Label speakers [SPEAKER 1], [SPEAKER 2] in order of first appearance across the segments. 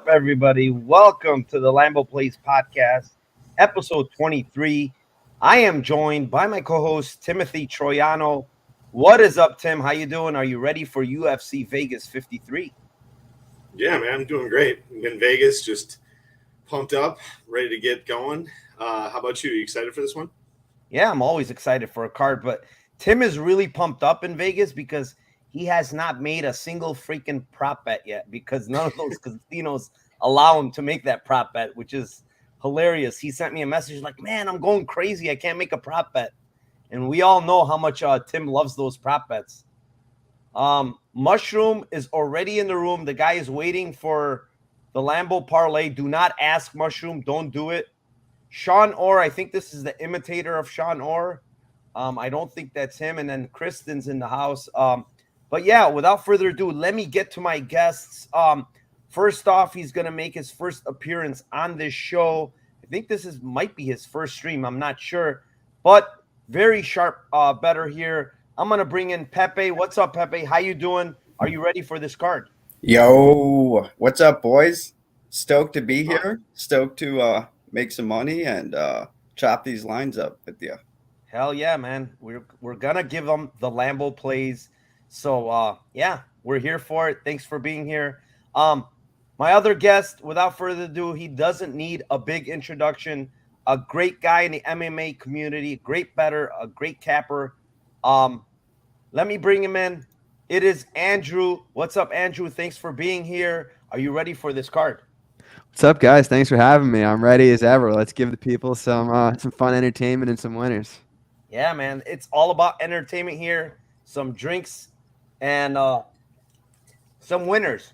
[SPEAKER 1] everybody? Welcome to the Lambo Plays podcast, episode 23. I am joined by my co-host Timothy Troiano. What is up, Tim? How you doing? Are you ready for UFC Vegas 53?
[SPEAKER 2] Yeah, man, I'm doing great. I'm in Vegas, just pumped up, ready to get going. How about you? Are you excited for this one?
[SPEAKER 1] Yeah, I'm always excited for a card, but Tim is really pumped up in Vegas because he has not made a single freaking prop bet yet because none of those casinos allow him to make that prop bet, which is hilarious. He sent me a message like, "Man, I'm going crazy. I can't make a prop bet." And we all know how much Tim loves those prop bets. Mushroom is already in the room. The guy is waiting for the Lambo parlay. Do not ask Mushroom. Don't do it. Sean Orr, I think this is the imitator of Sean Orr. I don't think that's him. And then Kristen's in the house. But yeah, without further ado, let me get to my guests. First off, he's going to make his first appearance on this show. I think this might be his first stream. I'm not sure. But very sharp better here. I'm going to bring in Pepe. What's up, Pepe? How you doing? Are you ready for this card?
[SPEAKER 3] Yo, what's up, boys? Stoked to be here. Stoked to make some money and chop these lines up with you.
[SPEAKER 1] Hell yeah, man. We're gonna give them the Lambo plays. So yeah, we're here for it. Thanks for being here. My other guest, without further ado, he doesn't need a big introduction. A great guy in the MMA community, great bettor, a great capper. Let me bring him in. It is Andrew. What's up, Andrew? Thanks for being here. Are you ready for this card?
[SPEAKER 4] What's up, guys? Thanks for having me. I'm ready as ever. Let's give the people some fun entertainment and some winners.
[SPEAKER 1] Yeah, man. It's all about entertainment here. Some drinks and some winners.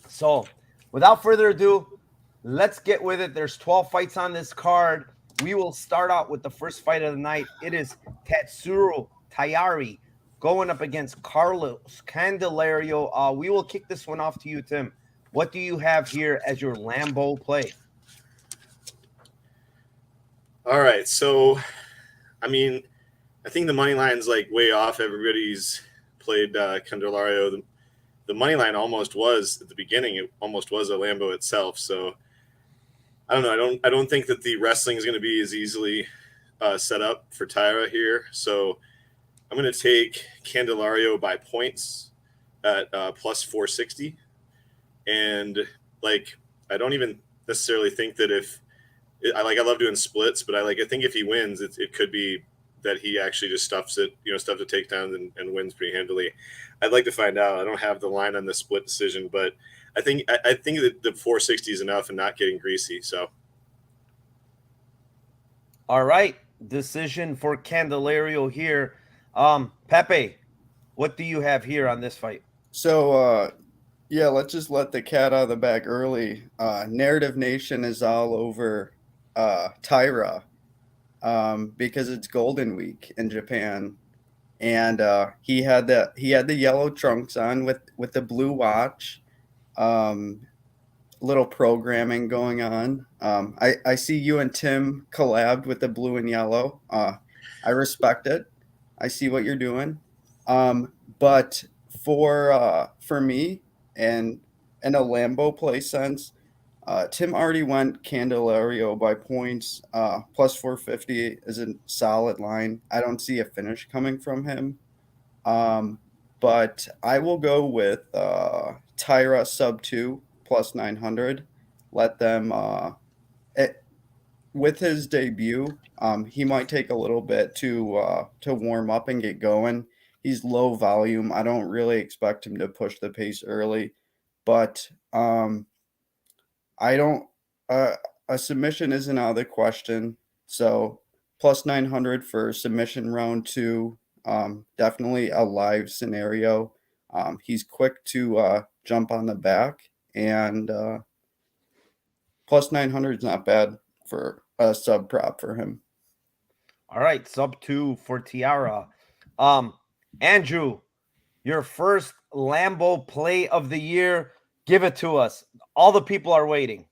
[SPEAKER 1] So, without further ado, let's get with it. There's 12 fights on this card. We will start out with the first fight of the night. It is Tetsuro Tayari going up against Carlos Candelario. We will kick this one off to you, Tim. What do you have here as your Lambo play?
[SPEAKER 2] All right, so I mean, I think the money line's like way off. Everybody's played Candelario. The money line almost was at the beginning. It almost was a Lambo itself. So I don't know. I don't think that the wrestling is going to be as easily set up for Tyra here. So I'm going to take Candelario by points at plus 460. And like, I don't even necessarily think that I love doing splits, but I think if he wins, it could be that he actually just stuffs it, stuffs the takedowns and wins pretty handily. I'd like to find out. I don't have the line on the split decision, but I think that the 460 is enough and not getting greasy. So,
[SPEAKER 1] all right, decision for Candelario here. Pepe, what do you have here on this fight?
[SPEAKER 3] So, yeah, let's just let the cat out of the bag early. Narrative Nation is all over Tyra because it's Golden Week in Japan, and he had the yellow trunks on with the blue watch. Little programming going on. I see you and Tim collabed with the blue and yellow. I respect it. I see what you're doing. But for me and in a Lambo play sense, Tim already went Candelario by points. Plus 450 is a solid line. I don't see a finish coming from him. But I will go with Tyra sub 2 plus 900. Let them with his debut, he might take a little bit to warm up and get going. He's low volume. I don't really expect him to push the pace early, but I don't. A submission isn't out of the question. So plus 900 for submission round 2. Definitely a live scenario. He's quick to jump on the back, and plus 900 is not bad for a sub prop for him.
[SPEAKER 1] All right, sub 2 for Tiara. Andrew, your first Lambo play of the year. Give it to us. All the people are waiting.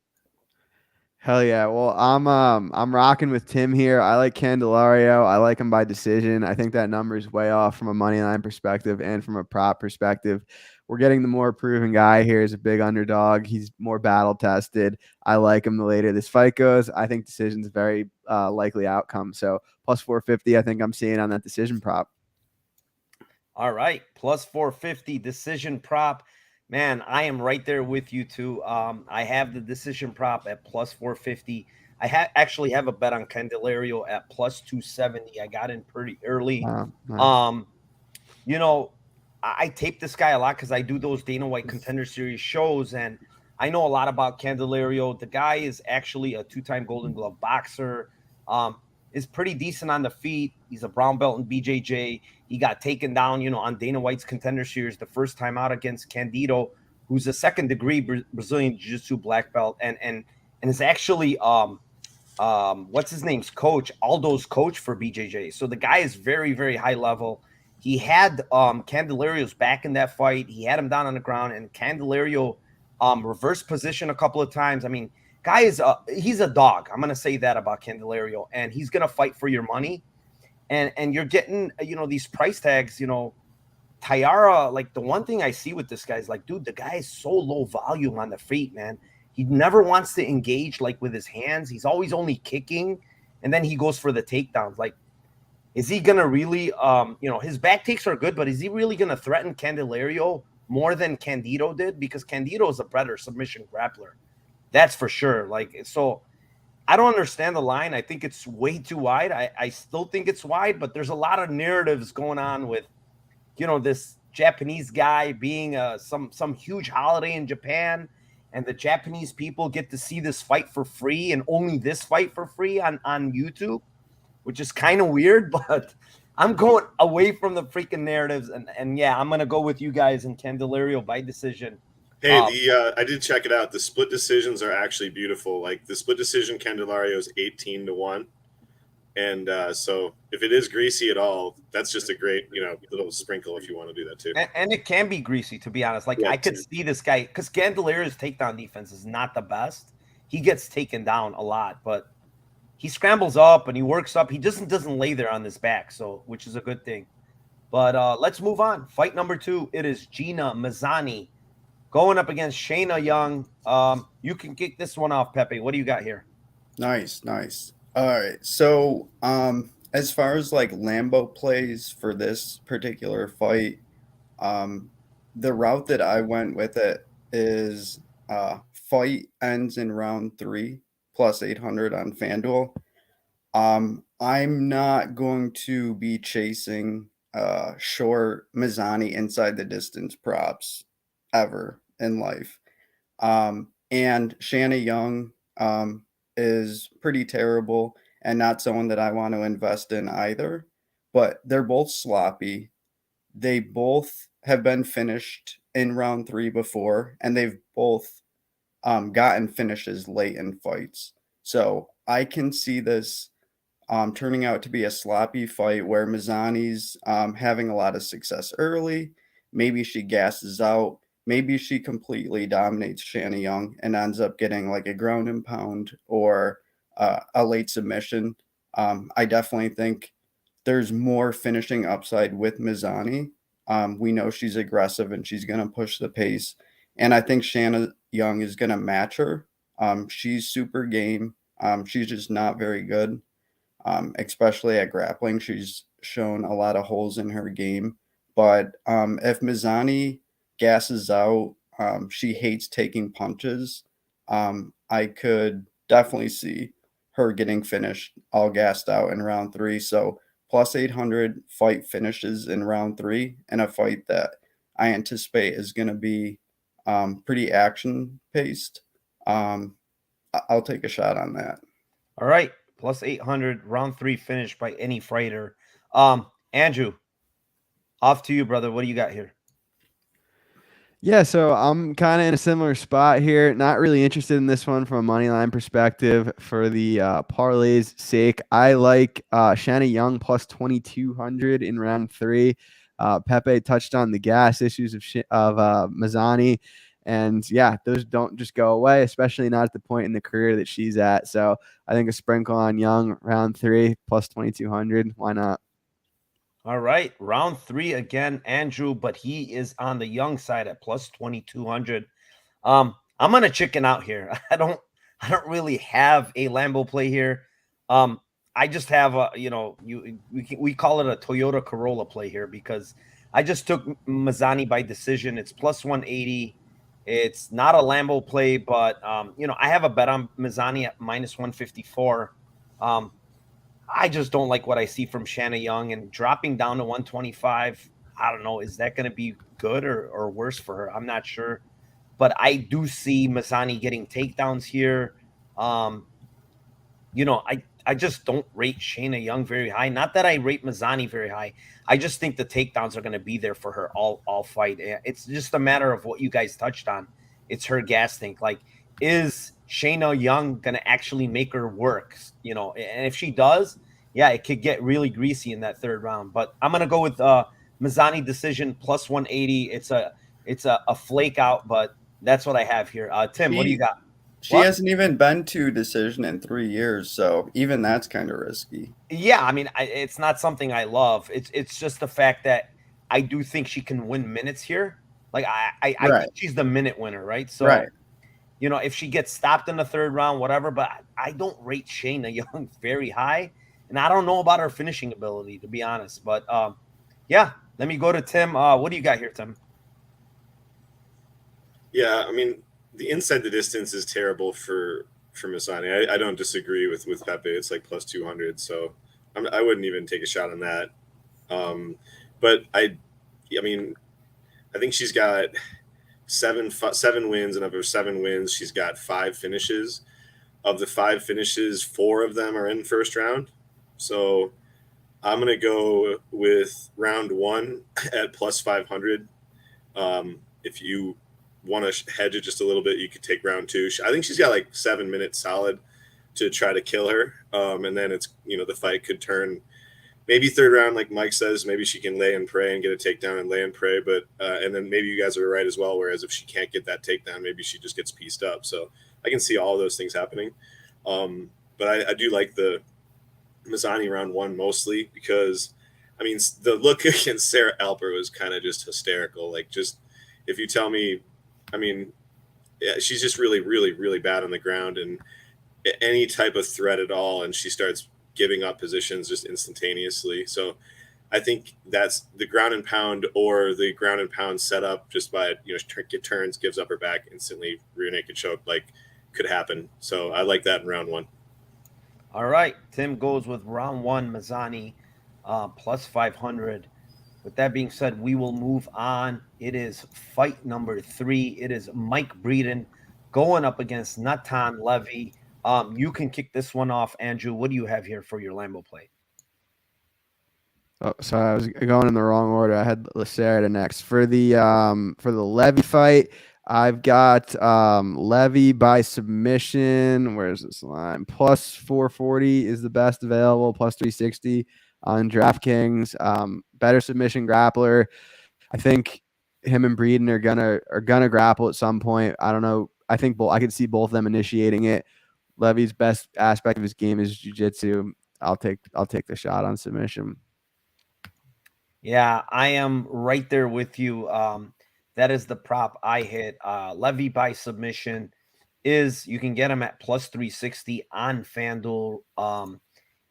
[SPEAKER 4] Hell yeah. Well, I'm rocking with Tim here. I like Candelario. I like him by decision. I think that number is way off from a money line perspective and from a prop perspective. We're getting the more proven guy here as a big underdog. He's more battle tested. I like him the later this fight goes. I think decision's a very likely outcome. So plus 450, I think I'm seeing on that decision prop.
[SPEAKER 1] All right, plus 450 decision prop. Man, I am right there with you too. I have the decision prop at plus 450. I actually have a bet on Candelario at plus 270. I got in pretty early.
[SPEAKER 4] Nice.
[SPEAKER 1] You know, I tape this guy a lot because I do those Dana White Contender Series shows, and I know a lot about Candelario. The guy is actually a two-time Golden Glove boxer. Is pretty decent on the feet. He's a brown belt in BJJ. He got taken down, on Dana White's Contender Series the first time out against Candido, who's a second-degree Brazilian Jiu-Jitsu black belt, and is actually what's his name's coach, Aldo's coach for BJJ. So the guy is very, very high level. He had Candelario's back in that fight. He had him down on the ground, and Candelario reverse position a couple of times. I mean, guy is he's a dog. I'm gonna say that about Candelario, and he's gonna fight for your money. And you're getting these price tags. Tayari, like, the one thing I see with this guy is, like, dude, the guy is so low volume on the feet, man. He never wants to engage like with his hands. He's always only kicking, and then he goes for the takedowns. Like, is he gonna really his back takes are good, but is he really gonna threaten Candelario more than Candido did? Because Candido is a better submission grappler. That's for sure. Like, so I don't understand the line. I think it's way too wide. I still think it's wide, but there's a lot of narratives going on with, this Japanese guy being some huge holiday in Japan, and the Japanese people get to see this fight for free, and only this fight for free on YouTube, which is kind of weird, but I'm going away from the freaking narratives. And yeah, I'm going to go with you guys in Candelario by decision.
[SPEAKER 2] Hey, I did check it out. The split decisions are actually beautiful. Like, the split decision Candelario is 18-1. And so if it is greasy at all, that's just a great, little sprinkle if you want to do that too.
[SPEAKER 1] And it can be greasy, to be honest. Like, yeah, I could see this guy, because Candelario's takedown defense is not the best. He gets taken down a lot, but he scrambles up and he works up. He doesn't lay there on his back, which is a good thing. But let's move on. Fight number 2. It is Gina Mazzani going up against Shayna Young. You can kick this one off, Pepe. What do you got here?
[SPEAKER 3] Nice. All right. So, as far as like Lambo plays for this particular fight, the route that I went with it is fight ends in round 3 plus 800 on FanDuel. I'm not going to be chasing short Mazzani inside the distance props ever in life. And Shayna Young is pretty terrible and not someone that I want to invest in either, but they're both sloppy. They both have been finished in round 3 before, and they've both gotten finishes late in fights. So I can see this turning out to be a sloppy fight where Mazzani's having a lot of success early. Maybe she gasses out. Maybe she completely dominates Shayna Young and ends up getting like a ground and pound or a late submission. I definitely think there's more finishing upside with Mazzani. We know she's aggressive and she's going to push the pace. And I think Shayna Young is going to match her. She's super game. She's just not very good, especially at grappling. She's shown a lot of holes in her game. But if Mazzani gasses out, she hates taking punches, I could definitely see her getting finished all gassed out in round 3. So plus 800 fight finishes in round 3 in a fight that I anticipate is going to be pretty action paced. I'll take a shot on that.
[SPEAKER 1] All right, plus 800 round 3 finish by any fighter. Andrew, off to you, brother. What do you got here?
[SPEAKER 4] Yeah, so I'm kind of in a similar spot here. Not really interested in this one from a money line perspective. For the parlay's sake, I like Shayna Young plus 2,200 in round 3. Pepe touched on the gas issues of Mazzani, And yeah, those don't just go away, especially not at the point in the career that she's at. So I think a sprinkle on Young round 3 plus 2,200. Why not?
[SPEAKER 1] All right, round 3 again, Andrew, but he is on the Young side at plus 2,200. I'm gonna chicken out here. I don't really have a Lambo play here. I just have a, we call it a Toyota Corolla play here because I just took Mazzani by decision. It's plus 180. It's not a Lambo play, but I have a bet on Mazzani at minus 154. I just don't like what I see from Shayna Young, and dropping down to 125. I don't know. Is that going to be good or worse for her? I'm not sure. But I do see Mazzani getting takedowns here. I just don't rate Shayna Young very high. Not that I rate Mazzani very high. I just think the takedowns are going to be there for her all fight. It's just a matter of what you guys touched on. It's her gas tank. Like, is Shayna Young going to actually make her work? And if she does, yeah, it could get really greasy in that third round. But I'm going to go with Mazzani decision plus 180. It's a flake out, but that's what I have here. Tim, what do you got?
[SPEAKER 3] She hasn't even been to decision in 3 years, so even that's kind of risky.
[SPEAKER 1] Yeah, I mean, it's not something I love. It's just the fact that I do think she can win minutes here. Like I think she's the minute winner, right? So, if she gets stopped in the third round, whatever. But I don't rate Shayna Young very high, and I don't know about her finishing ability, to be honest. But yeah, let me go to Tim. What do you got here, Tim?
[SPEAKER 2] Yeah, I mean, the inside the distance is terrible for Mazzani. I don't disagree with Pepe. It's like plus 200, so I wouldn't even take a shot on that. But I mean, I think she's got seven wins, and of her 7 wins, she's got 5 finishes. Of the 5 finishes, 4 of them are in first round. So I'm gonna go with round 1 at plus 500. If you want to hedge it just a little bit, you could take round 2. I think she's got like 7 minutes solid to try to kill her. And then it's, the fight could turn maybe third round, like Mike says. Maybe she can lay and pray and get a takedown and lay and pray. But and then maybe you guys are right as well. Whereas if she can't get that takedown, maybe she just gets pieced up. So I can see all of those things happening. But I do like the Mazzani round 1 mostly because, I mean, the look against Sarah Alper was kind of just hysterical. Like, just if you tell me, I mean, yeah, she's just really, really, really bad on the ground, and any type of threat at all, and she starts giving up positions just instantaneously. So I think that's the ground and pound, or the ground and pound setup just by, get turns, gives up her back instantly, rear naked choke, like, could happen. So I like that in round 1.
[SPEAKER 1] All right, Tim goes with round 1, Mazzani, plus 500. With that being said, we will move on. It is fight number 3. It is Mike Breeden going up against Natan Levy. You can kick this one off, Andrew. What do you have here for your Lambo play?
[SPEAKER 4] Oh, sorry, I was going in the wrong order. I had Lacerda next. For the Levy fight, I've got Levy by submission. Where's this line? Plus 440 is the best available, plus 360 on DraftKings. Better submission grappler. I think him and Breeden are gonna grapple at some point. I don't know. I think I could see both of them initiating it. Levy's best aspect of his game is jiu-jitsu. I'll take the shot on submission.
[SPEAKER 1] Yeah, I am right there with you. That is the prop I hit. Levy by submission you can get him at plus 360 on FanDuel.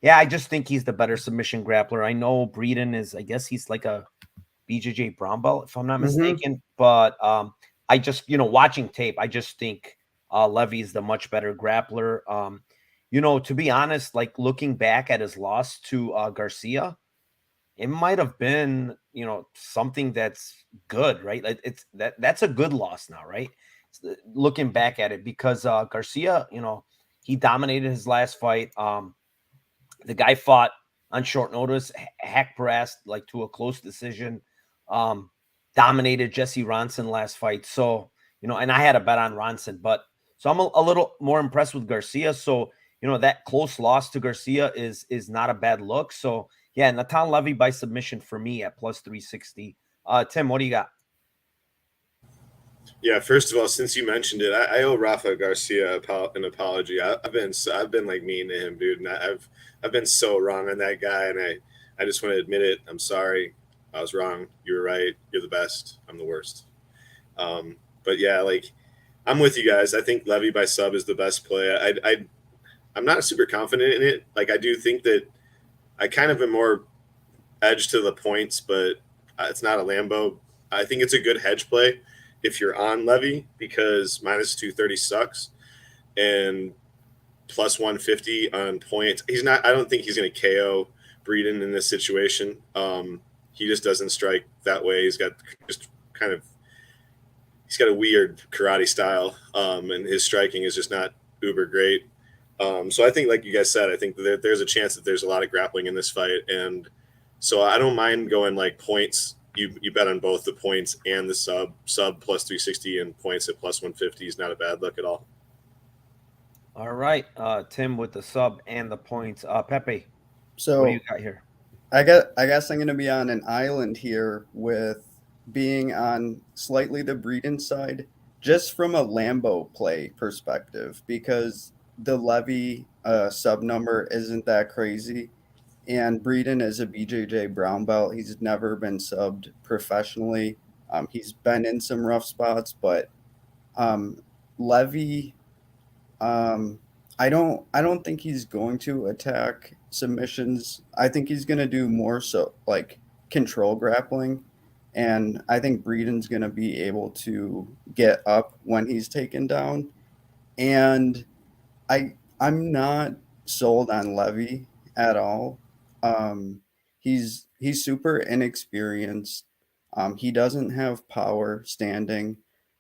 [SPEAKER 1] Yeah, I just think he's the better submission grappler. I know Breeden is, I guess he's like a BJJ brown belt, if I'm not mistaken. But I just, watching tape, I just think Levy is the much better grappler. To be honest, like looking back at his loss to Garcia, it might have been, something that's good, right? Like that's a good loss now, right? Looking back at it, because Garcia, he dominated his last fight. The guy fought on short notice, hack pressed like to a close decision, dominated Jesse Ronson last fight. So, and I had a bet on Ronson, but so I'm a little more impressed with Garcia. So, that close loss to Garcia is not a bad look. So yeah, Natan Levy by submission for me at plus 360. Tim, what do you got?
[SPEAKER 2] Yeah, first of all, since you mentioned it, I owe Rafa Garcia an apology. I've been like mean to him, dude, and I've been so wrong on that guy, and I just want to admit it. I'm sorry. I was wrong. You were right. You're the best. I'm the worst. But yeah, like I'm with you guys. I think Levy by sub is the best play. I'm not super confident in it. Like I do think that I kind of am more edge to the points, but it's not a Lambo. I think it's a good hedge play if you're on Levy because minus 230 sucks and plus 150 on points. He's not. I don't think he's going to KO Breeden in this situation. He just doesn't strike that way. He's got just kind of. He's got a weird karate style, and his striking is just not uber great. So I think, like you guys said, I think there's a chance that there's a lot of grappling in this fight, and so I don't mind going like points. You bet on both the points and the sub plus 360 and points at plus 150 is not a bad look at all.
[SPEAKER 1] All right, Tim with the sub and the points. Pepe,
[SPEAKER 3] So
[SPEAKER 1] what do you got here?
[SPEAKER 3] I guess I'm going to be on an island here with being on slightly the Breeden side, just from a Lambo play perspective, because the Levy sub number isn't that crazy. And Breeden is a BJJ brown belt. He's never been subbed professionally. He's been in some rough spots, but Levy, I don't think he's going to attack submissions. I think he's going to do more so like control grappling, and I think Breeden's going to be able to get up when he's taken down. And I'm not sold on Levy at all. He's super inexperienced. He doesn't have power standing.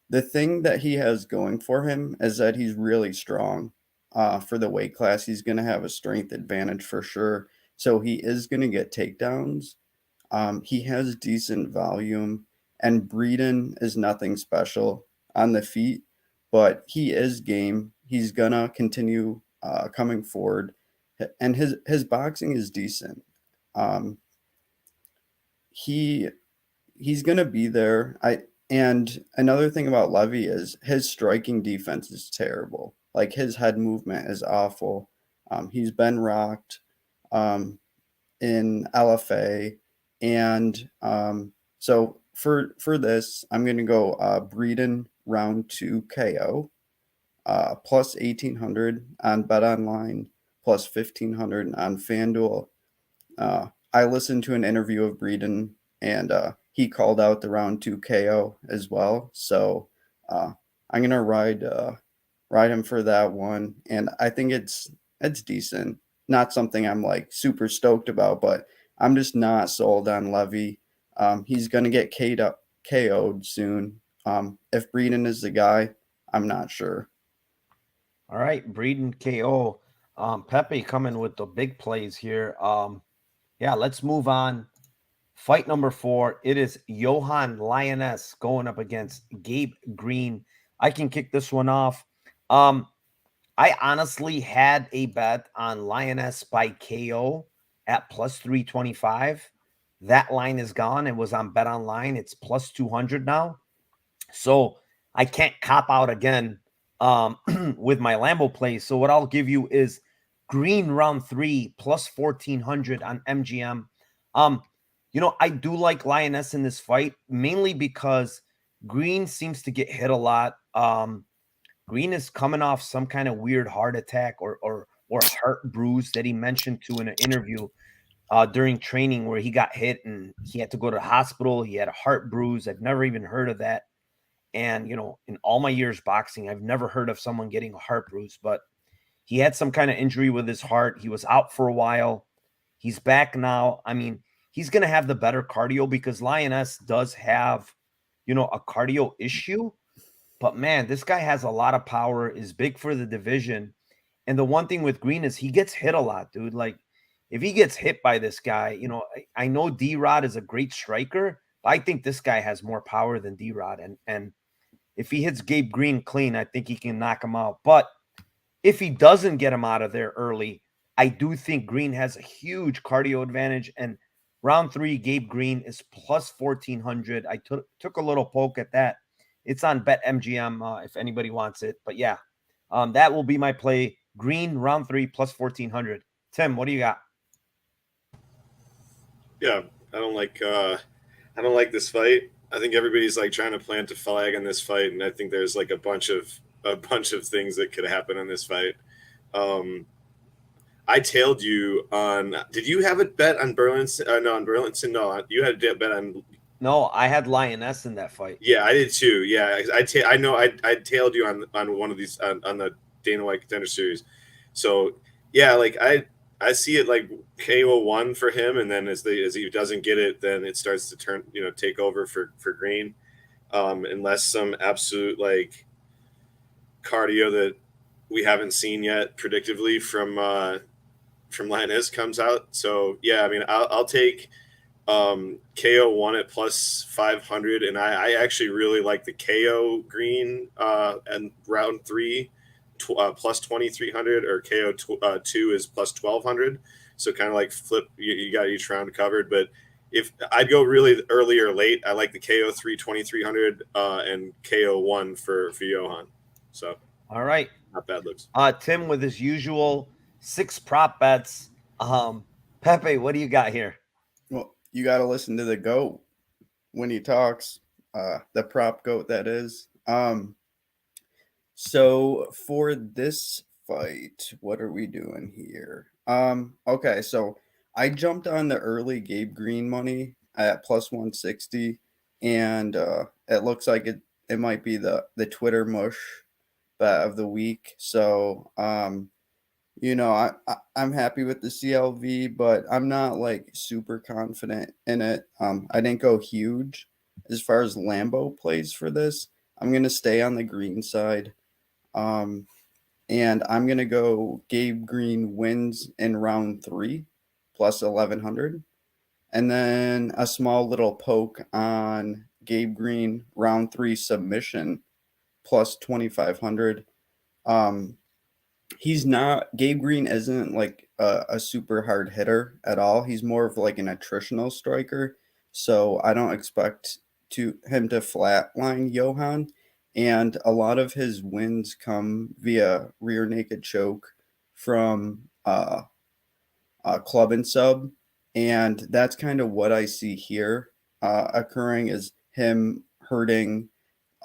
[SPEAKER 3] The thing that he has going for him is that he's really strong. For the weight class, he's going to have a strength advantage for sure. So he is going to get takedowns. He has decent volume, and Breeden is nothing special on the feet, but he is game. He's gonna continue coming forward, and his boxing is decent. Um, he he's gonna be there. And another thing about Levy is his striking defense is terrible. Like his head movement is awful. He's been rocked in LFA, and so for this, I'm gonna go Breeden round 2 KO, plus 1800 on Bet Online, plus 1500 on FanDuel. I listened to an interview of Breeden, and he called out the round 2 KO as well. So I'm gonna ride him for that one, and I think it's decent. Not something I'm like super stoked about, but I'm just not sold on Levy. He's gonna get KO'd soon. If Breeden is the guy, I'm not sure.
[SPEAKER 1] All right, Breeden KO. Pepe coming with the big plays here. Yeah, let's move on. Fight number 4. It is Johan Lioness going up against Gabe Green. I can kick this one off. I honestly had a bet on Lioness by KO at plus 325. That line is gone. It was on Bet Online. It's plus 200 now. So I can't cop out again with my Lambo play. So what I'll give you is Green round 3 plus 1400 on MGM. I do like Lioness in this fight, mainly because Green seems to get hit a lot. Green is coming off some kind of weird heart attack or heart bruise that he mentioned to in an interview during training, where he got hit and he had to go to the hospital. He had a heart bruise. I've never even heard of that. And, in all my years boxing, I've never heard of someone getting a heart bruise, but he had some kind of injury with his heart. He was out for a while. He's back now. I mean, he's going to have the better cardio because Lioness does have, a cardio issue. But man, this guy has a lot of power, is big for the division. And the one thing with Green is he gets hit a lot, dude. Like, if he gets hit by this guy, I know D-Rod is a great striker, but I think this guy has more power than D-Rod. And if he hits Gabe Green clean, I think he can knock him out. But if he doesn't get him out of there early, I do think Green has a huge cardio advantage. And round 3, Gabe Green is plus 1400. I took a little poke at that It's on BetMGM if anybody wants it. But yeah, that will be my play. Green round 3 plus 1400. Tim, what do you got?
[SPEAKER 2] Yeah, I don't like this fight. I think everybody's like trying to plant a flag in this fight, and I think there's like a bunch of things that could happen in this fight. I tailed you on. Did you have a bet on Burlington? No, on Burlington. No, you had a bet on.
[SPEAKER 1] No, I had Lioness in that fight.
[SPEAKER 2] Yeah, I did too. Yeah, I know. I tailed you on one of these on the Dana White Contender Series. So yeah, like I see it like KO1 for him, and then as he doesn't get it, then it starts to take over for Green, unless some absolute like cardio that we haven't seen yet predictively from Lioness comes out. So yeah, I mean I'll take KO1 at plus 500, and I actually really like the KO Green and round 3 plus 2,300, or KO 2 is plus 1,200. So kind of like flip, you got each round covered. But if I'd go really early or late, I like the KO 3 2,300 and KO 1 for Johan. So
[SPEAKER 1] all right,
[SPEAKER 2] not bad looks.
[SPEAKER 1] Tim with his usual 6 prop bets. Pepe, what do you got here?
[SPEAKER 3] Well, you got to listen to the GOAT when he talks, the prop GOAT that is. So for this fight, what are we doing here? Okay, so I jumped on the early Gabe Green money at plus 160, and it looks like it might be the Twitter mush bet of the week. So I'm happy with the CLV, but I'm not like super confident in it. I didn't go huge as far as Lambo plays for this. I'm gonna stay on the green side. And I'm going to go Gabe Green wins in round 3 plus 1,100. And then a small little poke on Gabe Green round 3 submission plus 2,500. Gabe Green isn't like a super hard hitter at all. He's more of like an attritional striker. So I don't expect him to flatline Johan. And a lot of his wins come via rear naked choke from club and sub. And that's kind of what I see here occurring, is him hurting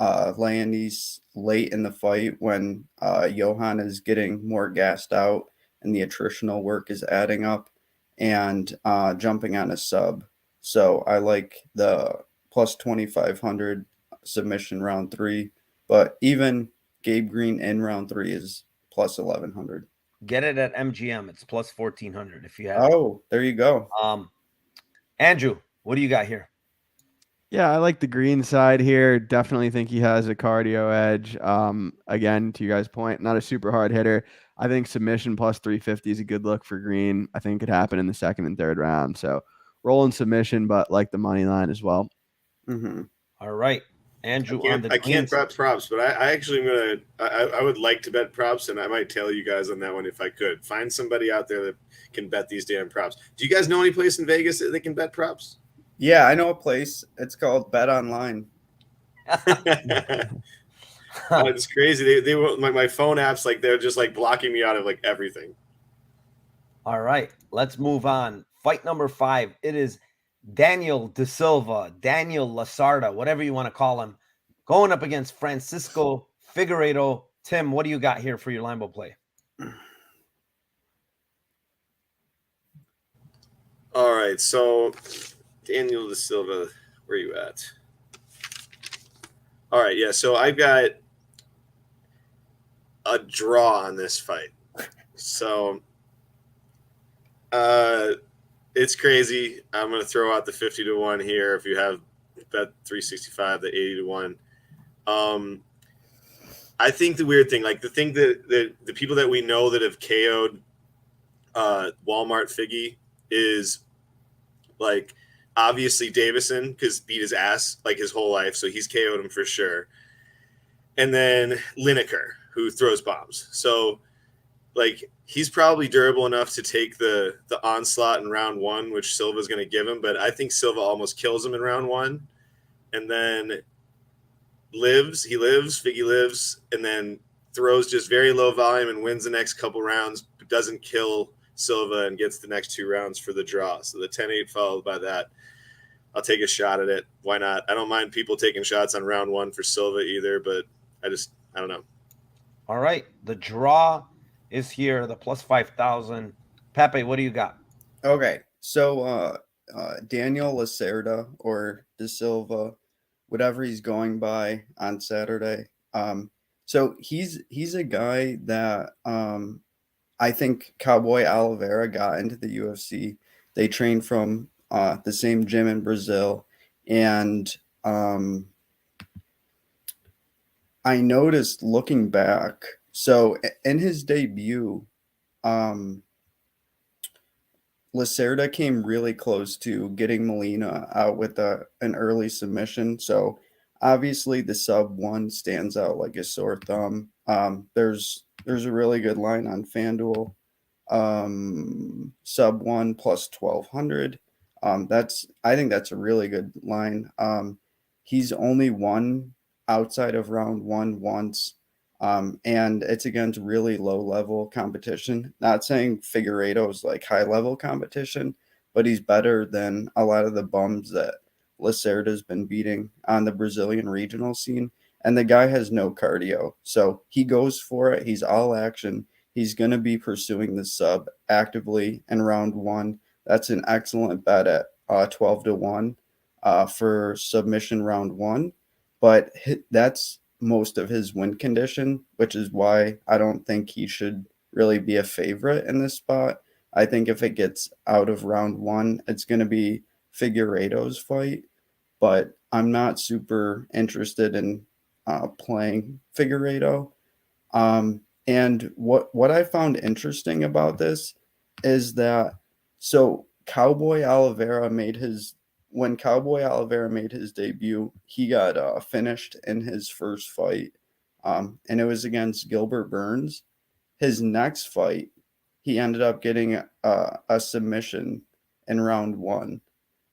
[SPEAKER 3] Lioness late in the fight when Johan is getting more gassed out and the attritional work is adding up, and jumping on a sub. So I like the plus 2,500 submission round 3. But even Gabe Green in round 3 is plus 1,100.
[SPEAKER 1] Get it at MGM. It's plus 1,400 if you have.
[SPEAKER 3] Oh, there you go.
[SPEAKER 1] Andrew, what do you got here?
[SPEAKER 4] Yeah, I like the green side here. Definitely think he has a cardio edge. Again, to you guys' point, not a super hard hitter. I think submission plus 350 is a good look for Green. I think it could happen in the 2nd and 3rd round. So rolling submission, but like the money line as well.
[SPEAKER 3] Mm-hmm.
[SPEAKER 1] All right. Andrew,
[SPEAKER 2] I can't bet props, but I actually am I would like to bet props, and I might tell you guys on that one if I could. Find somebody out there that can bet these damn props. Do you guys know any place in Vegas that they can bet props?
[SPEAKER 3] Yeah, I know a place. It's called Bet Online.
[SPEAKER 2] It's crazy. They were my phone apps, like they're just like blocking me out of like everything.
[SPEAKER 1] All right, let's move on. Fight number 5. It is Daniel De Silva, Daniel Lasarda, whatever you want to call him, going up against Francisco Figueiredo. Tim, what do you got here for your Lambo play?
[SPEAKER 2] All right, so Daniel De Silva, where are you at? All right, yeah, so I've got a draw on this fight. So it's crazy. I'm going to throw out the 50 to 1 here. If you have bet 365, the 80 to 1. I think the weird thing, like the thing that the people that we know that have KO'd Walmart Figgy is like obviously Davison, because beat his ass like his whole life. So he's KO'd him for sure. And then Lineker, who throws bombs. So like he's probably durable enough to take the onslaught in round 1, which Silva's going to give him. But I think Silva almost kills him in round 1. And then Figgy lives, and then throws just very low volume and wins the next couple rounds, but doesn't kill Silva and gets the next 2 rounds for the draw. So the 10-8 followed by that. I'll take a shot at it. Why not? I don't mind people taking shots on round 1 for Silva either, but I don't know.
[SPEAKER 1] All right. The draw is here, the plus 5,000. Pepe, what do you got?
[SPEAKER 3] Okay. So Daniel Lacerda or De Silva, whatever he's going by on Saturday. So he's a guy that I think Cowboy Oliveira got into the UFC. They trained from the same gym in Brazil, and I noticed looking back. So in his debut, Lacerda came really close to getting Molina out with an early submission. So obviously the sub 1 stands out like a sore thumb. There's a really good line on FanDuel. Sub 1 plus 1,200. I think that's a really good line. He's only won outside of round 1 once. And it's against really low level competition. Not saying Figueiredo is like high level competition, but he's better than a lot of the bums that Lacerda's been beating on the Brazilian regional scene. And the guy has no cardio. So he goes for it. He's all action. He's going to be pursuing the sub actively in round 1. That's an excellent bet at 12-1 for submission round 1. But that's most of his win condition, which is why I don't think he should really be a favorite in this spot. I think if it gets out of round 1, it's going to be Figueiredo's fight, but I'm not super interested in playing Figueiredo. And what I found interesting about this is that so when Cowboy Oliveira made his debut, he got finished in his first fight, and it was against Gilbert Burns. His next fight, he ended up getting a submission in round 1.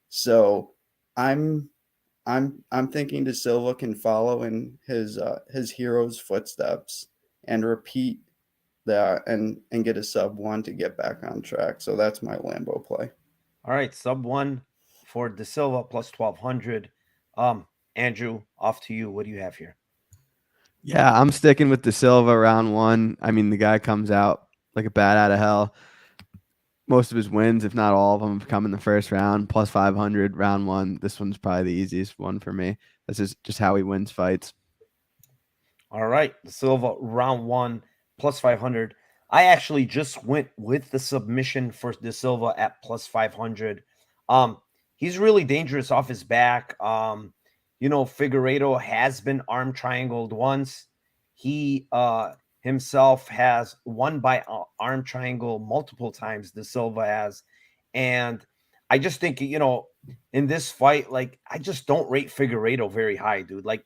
[SPEAKER 3] So I'm thinking De Silva can follow in his hero's footsteps and repeat that and get a sub 1 to get back on track. So that's my Lambo play.
[SPEAKER 1] All right, sub 1 for De Silva plus 1,200. Andrew, off to you. What do you have here?
[SPEAKER 4] Yeah, I'm sticking with De Silva round 1. I mean, the guy comes out like a bat out of hell. Most of his wins, if not all of them, come in the first round. Plus 500 round 1. This one's probably the easiest one for me. This is just how he wins fights.
[SPEAKER 1] All right, De Silva round 1 plus 500. I actually just went with the submission for De Silva at plus 500. He's really dangerous off his back. Figueiredo has been arm triangled once. He himself has won by arm triangle multiple times. De Silva has, and I just think in this fight, like I just don't rate Figueiredo very high, dude. Like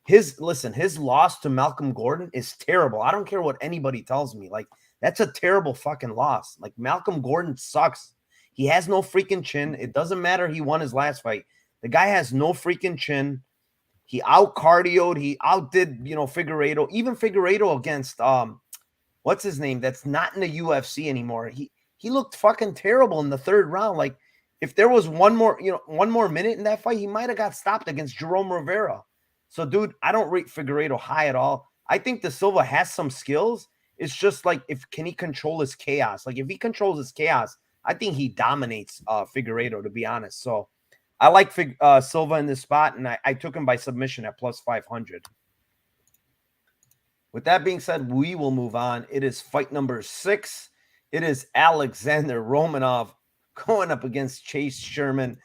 [SPEAKER 1] his loss to Malcolm Gordon is terrible. I don't care what anybody tells me. Like that's a terrible fucking loss. Like Malcolm Gordon sucks. He has no freaking chin. It doesn't matter. He won his last fight. The guy has no freaking chin. He out cardioed. He outdid, Figueiredo. Even Figueiredo against what's his name? That's not in the UFC anymore. He looked fucking terrible in the 3rd round. Like if there was one more minute in that fight, he might have got stopped against Jerome Rivera. So, dude, I don't rate Figueiredo high at all. I think De Silva has some skills. It's just like can he control his chaos? Like if he controls his chaos, I think he dominates Figueiredo, to be honest. So I like Silva in this spot, and I took him by submission at plus 500. With that being said, we will move on. It is fight number 6. It is Alexander Romanov going up against Chase Sherman.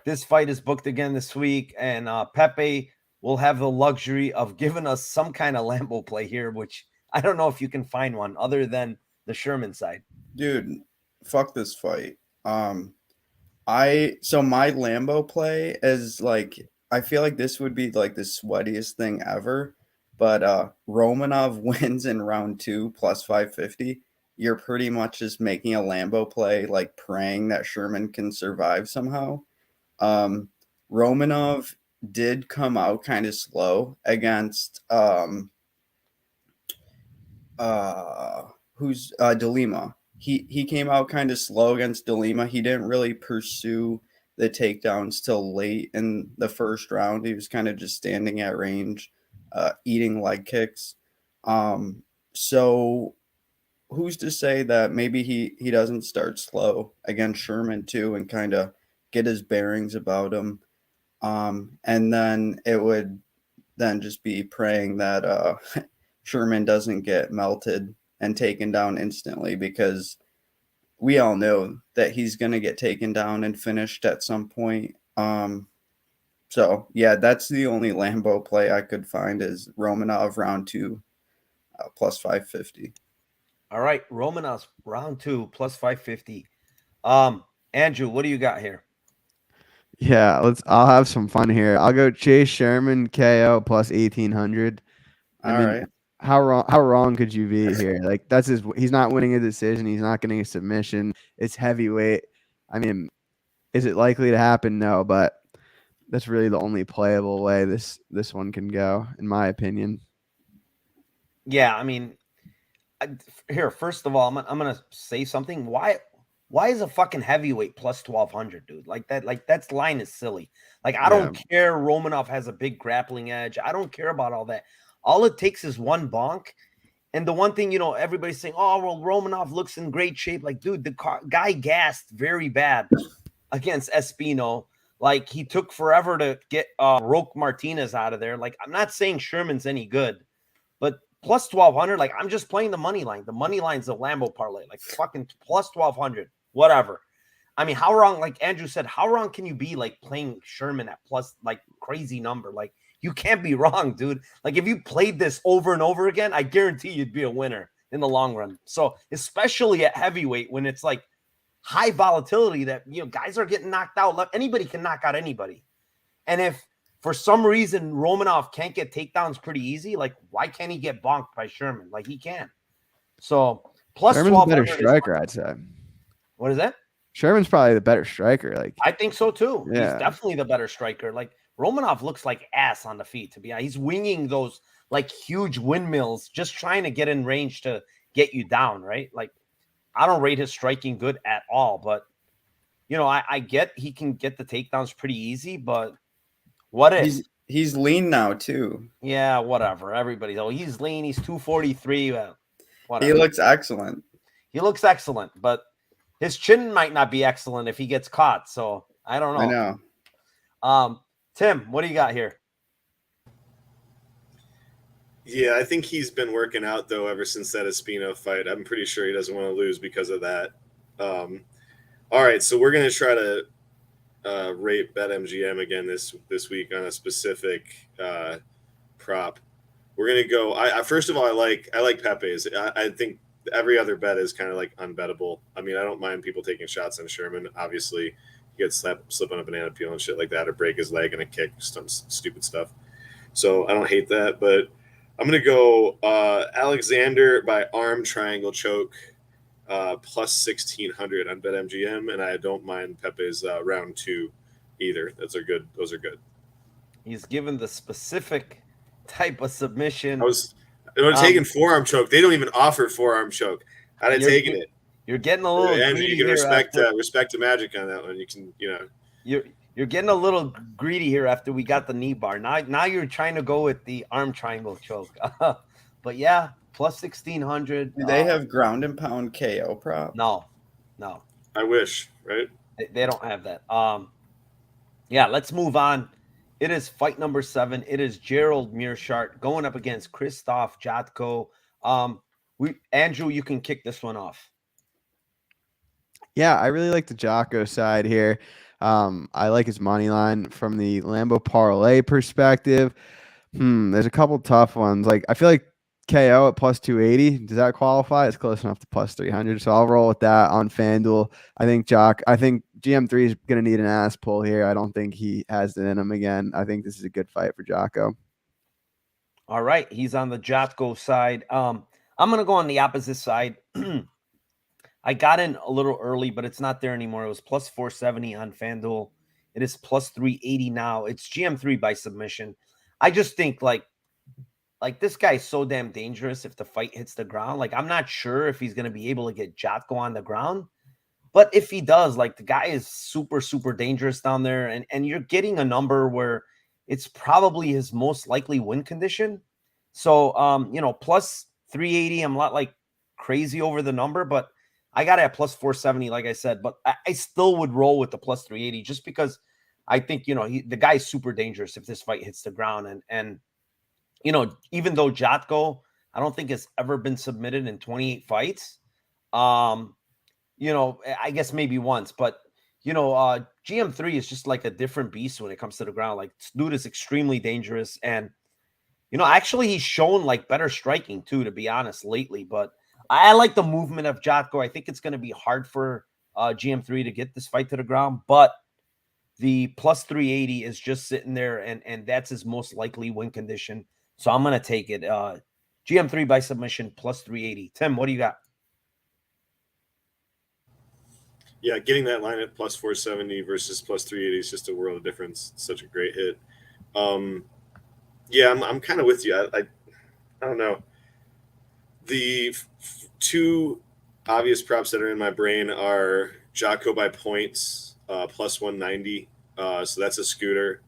[SPEAKER 1] This fight is booked again this week, and Pepe will have the luxury of giving us some kind of Lambo play here, which I don't know if you can find one other than the Sherman side.
[SPEAKER 3] Dude, fuck this fight. So my Lambo play is like I feel like this would be like the sweatiest thing ever, but Romanov wins in round 2 plus 550. You're pretty much just making a Lambo play, like praying that Sherman can survive somehow. Romanov did come out kind of slow against DeLima. He came out kind of slow against DeLima. He didn't really pursue the takedowns till late in the first round. He was kind of just standing at range, eating leg kicks. So who's to say that maybe he doesn't start slow against Sherman too and kind of get his bearings about him. And then it would then just be praying that Sherman doesn't get melted and taken down instantly, because we all know that he's going to get taken down and finished at some point. So yeah, that's the only Lambo play I could find is Romanov round 2 plus 550.
[SPEAKER 1] All right, Romanov round 2 plus 550. Andrew, what do you got here?
[SPEAKER 4] Yeah, I'll have some fun here. I'll go Chase Sherman KO plus 1800.
[SPEAKER 3] All right.
[SPEAKER 4] How wrong could you be here? Like, he's not winning a decision, he's not getting a submission. It's heavyweight. I mean, is it likely to happen? No, but that's really the only playable way this one can go, in my opinion.
[SPEAKER 1] Yeah, I mean, here, first of all, I'm gonna say something. Why is a fucking heavyweight plus 1200, dude? Like that's line is silly. Like, I don't care. Romanov has a big grappling edge. I don't care about all that. All it takes is one bonk. And the one thing, everybody's saying, oh, well, Romanov looks in great shape. Like, dude, the guy gassed very bad against Espino. Like, he took forever to get Roque Martinez out of there. Like, I'm not saying Sherman's any good, but plus 1200, like, I'm just playing the money line. The money line's the Lambo parlay. Like, fucking plus 1200, whatever. I mean, how wrong, like Andrew said, how wrong can you be, like, playing Sherman at plus, like, crazy number? Like, you can't be wrong, dude. Like, if you played this over and over again, I guarantee you'd be a winner in the long run. So, especially at heavyweight, when it's like high volatility that, guys are getting knocked out. Anybody can knock out anybody. And if for some reason Romanov can't get takedowns pretty easy, like, why can't he get bonked by Sherman? Like, he can. So, plus
[SPEAKER 4] Sherman's
[SPEAKER 1] 1200
[SPEAKER 4] a better striker, I'd say.
[SPEAKER 1] What is that?
[SPEAKER 4] Sherman's probably the better striker. Like,
[SPEAKER 1] I think so too.
[SPEAKER 4] Yeah.
[SPEAKER 1] He's definitely the better striker. Like, Romanov looks like ass on the feet, to be honest. He's winging those like huge windmills, just trying to get in range to get you down, right? Like, I don't rate his striking good at all, but I get he can get the takedowns pretty easy, but what is
[SPEAKER 3] he's lean now too.
[SPEAKER 1] Yeah, whatever. Everybody's he's lean, he's 243. Whatever.
[SPEAKER 3] He looks excellent.
[SPEAKER 1] He looks excellent, but his chin might not be excellent if he gets caught. So I don't know.
[SPEAKER 3] I know.
[SPEAKER 1] Tim, what do you got here?
[SPEAKER 2] Yeah, I think he's been working out, though, ever since that Espino fight. I'm pretty sure he doesn't want to lose because of that. All right, so we're going to try to rate BetMGM again this week on a specific prop. We're going to go. First of all, I like Pepe's. I think every other bet is kind of like unbettable. I mean, I don't mind people taking shots on Sherman. Obviously, he gets slip on a banana peel and shit like that, or break his leg in a kick, some stupid stuff. So I don't hate that, but I'm going to go Alexander by arm triangle choke plus 1,600 on BetMGM, and I don't mind Pepe's round 2 either. Those are good.
[SPEAKER 1] He's given the specific type of submission.
[SPEAKER 2] I was taking forearm choke. They don't even offer forearm choke. I'd have taken it.
[SPEAKER 1] You're getting a little
[SPEAKER 2] Andrew,
[SPEAKER 1] greedy
[SPEAKER 2] you can
[SPEAKER 1] here.
[SPEAKER 2] respect the magic on that one. You can,
[SPEAKER 1] You're getting a little greedy here after we got the knee bar. Now you're trying to go with the arm triangle choke. But yeah, plus 1,600.
[SPEAKER 3] Do they have ground and pound KO prop?
[SPEAKER 1] No.
[SPEAKER 2] I wish, right?
[SPEAKER 1] They don't have that. Yeah, let's move on. It is fight number 7. It is Gerald Meerschaert going up against Krzysztof Jotko. Andrew, you can kick this one off.
[SPEAKER 4] Yeah, I really like the Jocko side here. I like his money line from the Lambo parlay perspective. There's a couple tough ones. Like, I feel like KO at plus 280. Does that qualify? It's close enough to plus 300. So I'll roll with that on FanDuel. I think GM3 is going to need an ass pull here. I don't think he has it in him again. I think this is a good fight for Jocko.
[SPEAKER 1] All right. He's on the Jotko side. I'm going to go on the opposite side. I got in a little early, but it's not there anymore. It was plus 470 on FanDuel. It is plus 380 now. It's GM3 by submission. I just think like this guy's so damn dangerous if the fight hits the ground. Like, I'm not sure if he's going to be able to get Jotko on the ground. But if he does, like, the guy is super, super dangerous down there. And you're getting a number where it's probably his most likely win condition. So, plus 380, I'm not like crazy over the number, but I got it at plus 470, like I said. But I still would roll with the plus 380 just because I think, the guy's super dangerous if this fight hits the ground. And even though Jotko, I don't think has ever been submitted in 28 fights. I guess maybe once, but GM3 is just like a different beast when it comes to the ground. Like, this dude is extremely dangerous. And, actually he's shown like better striking too, to be honest, lately. But I like the movement of Jotko. I think it's going to be hard for GM3 to get this fight to the ground, but the plus 380 is just sitting there, and that's his most likely win condition. So I'm going to take it. GM3 by submission plus 380. Tim, what do you got?
[SPEAKER 2] Yeah, getting that line at plus 470 versus plus 380 is just a world of difference. It's such a great hit. Yeah, I'm kind of with you. I don't know. The two obvious props that are in my brain are Jotko by points, plus 190. So that's a scooter.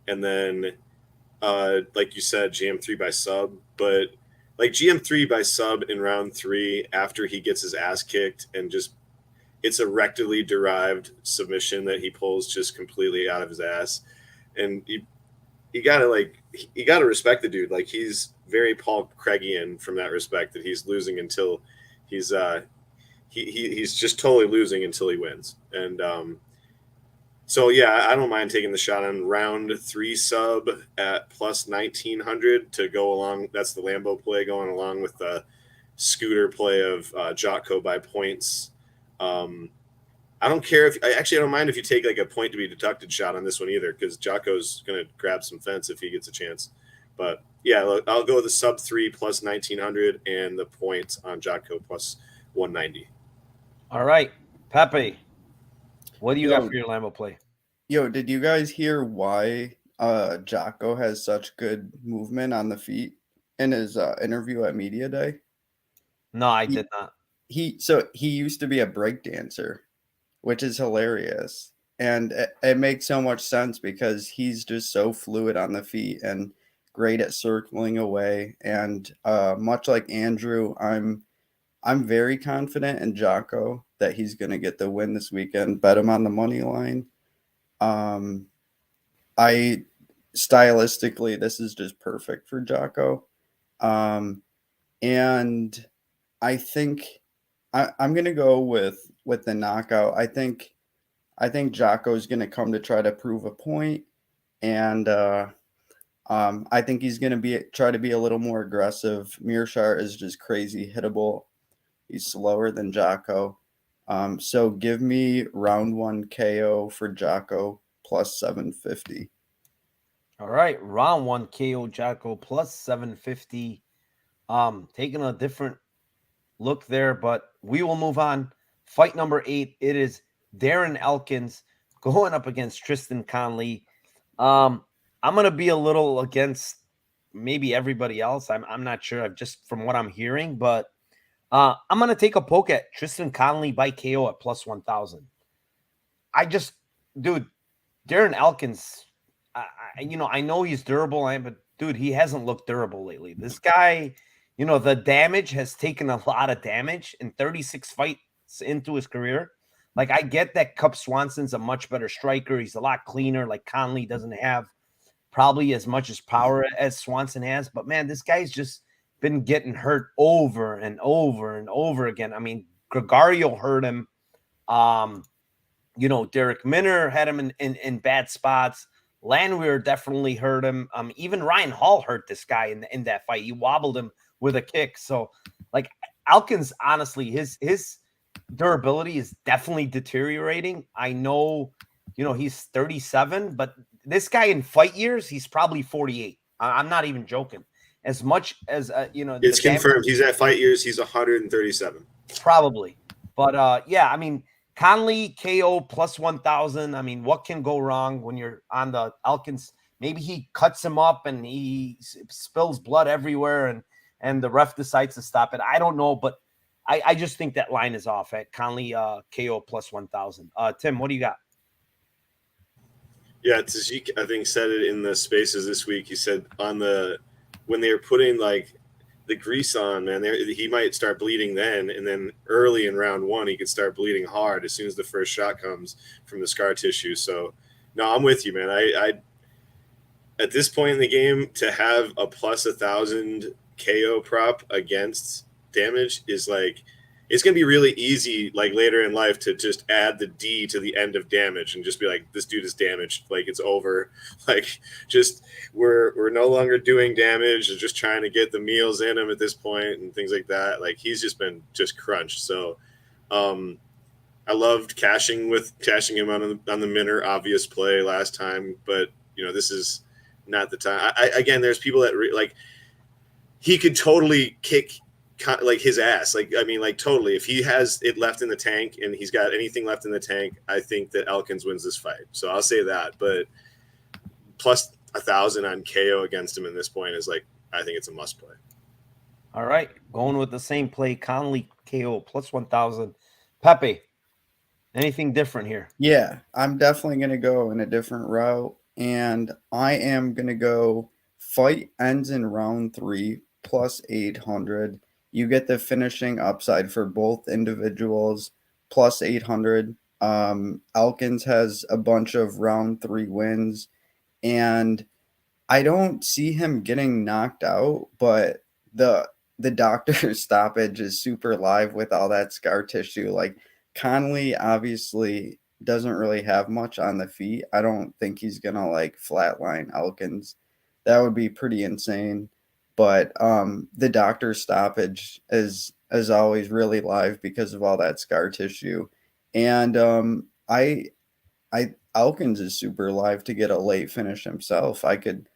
[SPEAKER 2] And then, like you said, GM3 by sub. But like GM3 by sub in round 3 after he gets his ass kicked and just it's a rectally derived submission that he pulls just completely out of his ass. And you gotta respect the dude. Like, he's very Paul Craigian from that respect, that he's losing until he's just totally losing until he wins. And so yeah, I don't mind taking the shot on round 3 sub at plus 1900 to go along. That's the Lambo play going along with the scooter play of Jotko by points. I don't care I don't mind if you take like a point to be deducted shot on this one either, because Jocko's going to grab some fence if he gets a chance. But yeah, look, I'll go with the sub 3 plus 1900 and the points on Jotko plus 190.
[SPEAKER 1] All right, Pepe, what do you got for your Lambo play?
[SPEAKER 3] Yo, did you guys hear why Jotko has such good movement on the feet in his interview at Media Day?
[SPEAKER 1] No, I did not.
[SPEAKER 3] He used to be a break dancer, which is hilarious. And it makes so much sense because he's just so fluid on the feet and great at circling away. And much like Andrew, I'm very confident in Jotko that he's going to get the win this weekend. Bet him on the money line. Stylistically, this is just perfect for Jotko. And I think I'm going to go with the knockout. I think Jocko is going to come to try to prove a point, and I think he's going to try to be a little more aggressive. Mearshart is just crazy hittable. He's slower than Jocko. So give me round 1 KO for Jocko plus 750.
[SPEAKER 1] All right, round 1 KO Jocko plus 750. Taking a different look there, but we will move on. Fight number 8. It is Darren Elkins going up against Tristan Conley. I'm gonna be a little against maybe everybody else. I'm not sure. Just from what I'm hearing, but I'm gonna take a poke at Tristan Conley by KO at plus 1,000. Dude, Darren Elkins. I know he's durable, but dude, he hasn't looked durable lately. This guy. The damage has taken a lot of damage in 36 fights into his career. Like, I get that Cub Swanson's a much better striker. He's a lot cleaner. Like, Conley doesn't have probably as much as power as Swanson has. But, man, this guy's just been getting hurt over and over and over again. I mean, Gregario hurt him. Derek Minner had him in bad spots. Landwehr definitely hurt him. Even Ryan Hall hurt this guy in that fight. He wobbled him with a kick. So, like, Elkins, honestly, his durability is definitely deteriorating. I know, he's 37, but this guy in fight years, he's probably 48. I'm not even joking. As much as,
[SPEAKER 2] it's confirmed. He's at fight years. He's 137.
[SPEAKER 1] Probably. But, yeah, I mean, Conley KO plus 1,000. I mean, what can go wrong when you're on the Elkins? Maybe he cuts him up and he spills blood everywhere, and the ref decides to stop it. I don't know, but I just think that line is off at Conley KO plus 1,000. Tim, what do you got?
[SPEAKER 2] Yeah, Tajik, I think, said it in the spaces this week. He said when they were putting like the grease on, man, he might start bleeding then, and then early in round 1 he could start bleeding hard as soon as the first shot comes from the scar tissue. So no, I'm with you, man. I at this point in the game, to have a plus 1,000 KO prop against damage is like, it's going to be really easy, like later in life, to just add the D to the end of damage and just be like, this dude is damaged. Like, it's over. Like, just we're no longer doing damage and just trying to get the meals in him at this point and things like that. Like, he's just been just crunched. So I loved cashing him on the Minner obvious play last time, but this is not the time. Again, there's people that like, he could totally kick like his ass. Like, I mean, like totally. If he has it left in the tank and he's got anything left in the tank, I think that Elkins wins this fight. So I'll say that. But plus 1,000 on KO against him in this point is like, I think it's a must play.
[SPEAKER 1] All right, going with the same play, Conley KO plus 1,000. Pepe, anything different here?
[SPEAKER 3] Yeah, I'm definitely going to go in a different route, and I am going to go fight ends in round 3 plus 800. You get the finishing upside for both individuals plus 800. Elkins has a bunch of round 3 wins, and I don't see him getting knocked out, but the doctor's stoppage is super live with all that scar tissue. Like, Conley obviously doesn't really have much on the feet. I don't think he's gonna like flatline Elkins. That would be pretty insane. But the doctor's stoppage is always really live because of all that scar tissue. And Elkins is super live to get a late finish himself. I could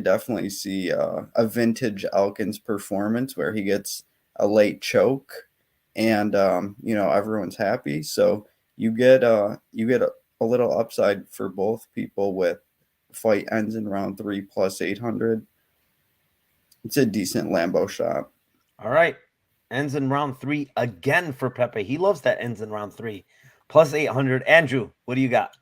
[SPEAKER 3] definitely see a vintage Elkins performance where he gets a late choke and everyone's happy. So you get a little upside for both people with fight ends in round 3 plus 800. It's a decent Lambo shot.
[SPEAKER 1] All right. Ends in round 3 again for Pepe. He loves that ends in round 3 plus 800. Andrew, what do you got?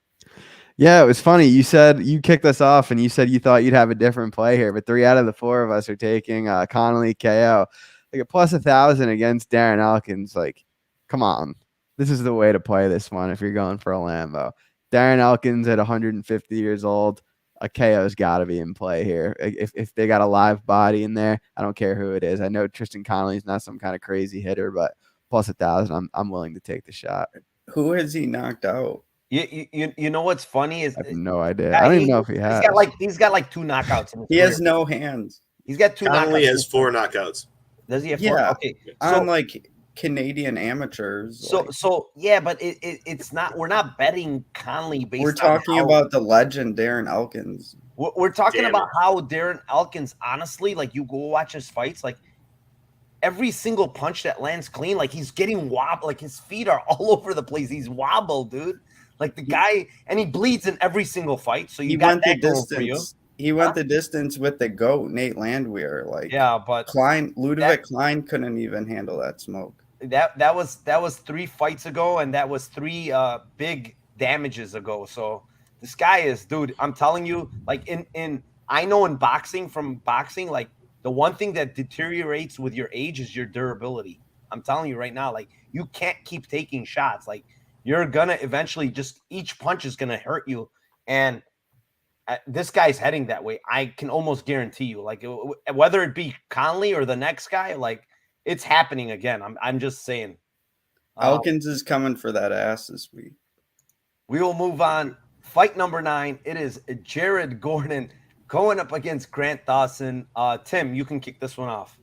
[SPEAKER 4] Yeah, it was funny. You said you kicked us off and you said you thought you'd have a different play here, but 3 out of the 4 of us are taking Conley KO. Like a plus 1,000 against Darren Elkins. Like, come on. This is the way to play this one if you're going for a Lambo. Darren Elkins at 150 years old. A KO's got to be in play here. If they got a live body in there, I don't care who it is. I know Tristan Conley's not some kind of crazy hitter, but plus 1,000, I'm willing to take the shot.
[SPEAKER 3] Who has he knocked out?
[SPEAKER 1] You know what's funny is
[SPEAKER 4] I have no idea. I don't even know if he has.
[SPEAKER 1] He's got like 2 knockouts in his
[SPEAKER 3] He
[SPEAKER 1] career.
[SPEAKER 3] has no hands.
[SPEAKER 1] He's got 2 knockouts.
[SPEAKER 2] Conley has 4 knockouts.
[SPEAKER 1] Does he have 4?
[SPEAKER 3] Yeah.
[SPEAKER 1] Okay.
[SPEAKER 3] On like Canadian amateurs.
[SPEAKER 1] So yeah, but it's not. We're not betting Conley based.
[SPEAKER 3] We're talking about the legend Darren Elkins.
[SPEAKER 1] We're talking about how Darren Elkins, honestly, like you go watch his fights, like every single punch that lands clean, like he's getting wobbled, like his feet are all over the place. He's wobbled, dude. Like the guy, and he bleeds in every single fight. So you got that going for you.
[SPEAKER 3] He went the distance with the GOAT, Nate Landwehr. Like,
[SPEAKER 1] yeah, but
[SPEAKER 3] Ludwig Klein couldn't even handle that smoke.
[SPEAKER 1] That was 3 fights ago, and that was 3 big damages ago. So this guy is, dude, I'm telling you, like I know in boxing, like the one thing that deteriorates with your age is your durability. I'm telling you right now, like you can't keep taking shots. Like you're gonna eventually just each punch is gonna hurt you, and this guy's heading that way. I can almost guarantee you, like whether it be Conley or the next guy, like it's happening again. I'm just saying.
[SPEAKER 3] Elkins is coming for that ass this week.
[SPEAKER 1] We will move on. Fight number 9. It is Jared Gordon going up against Grant Dawson. Tim, you can kick this one off.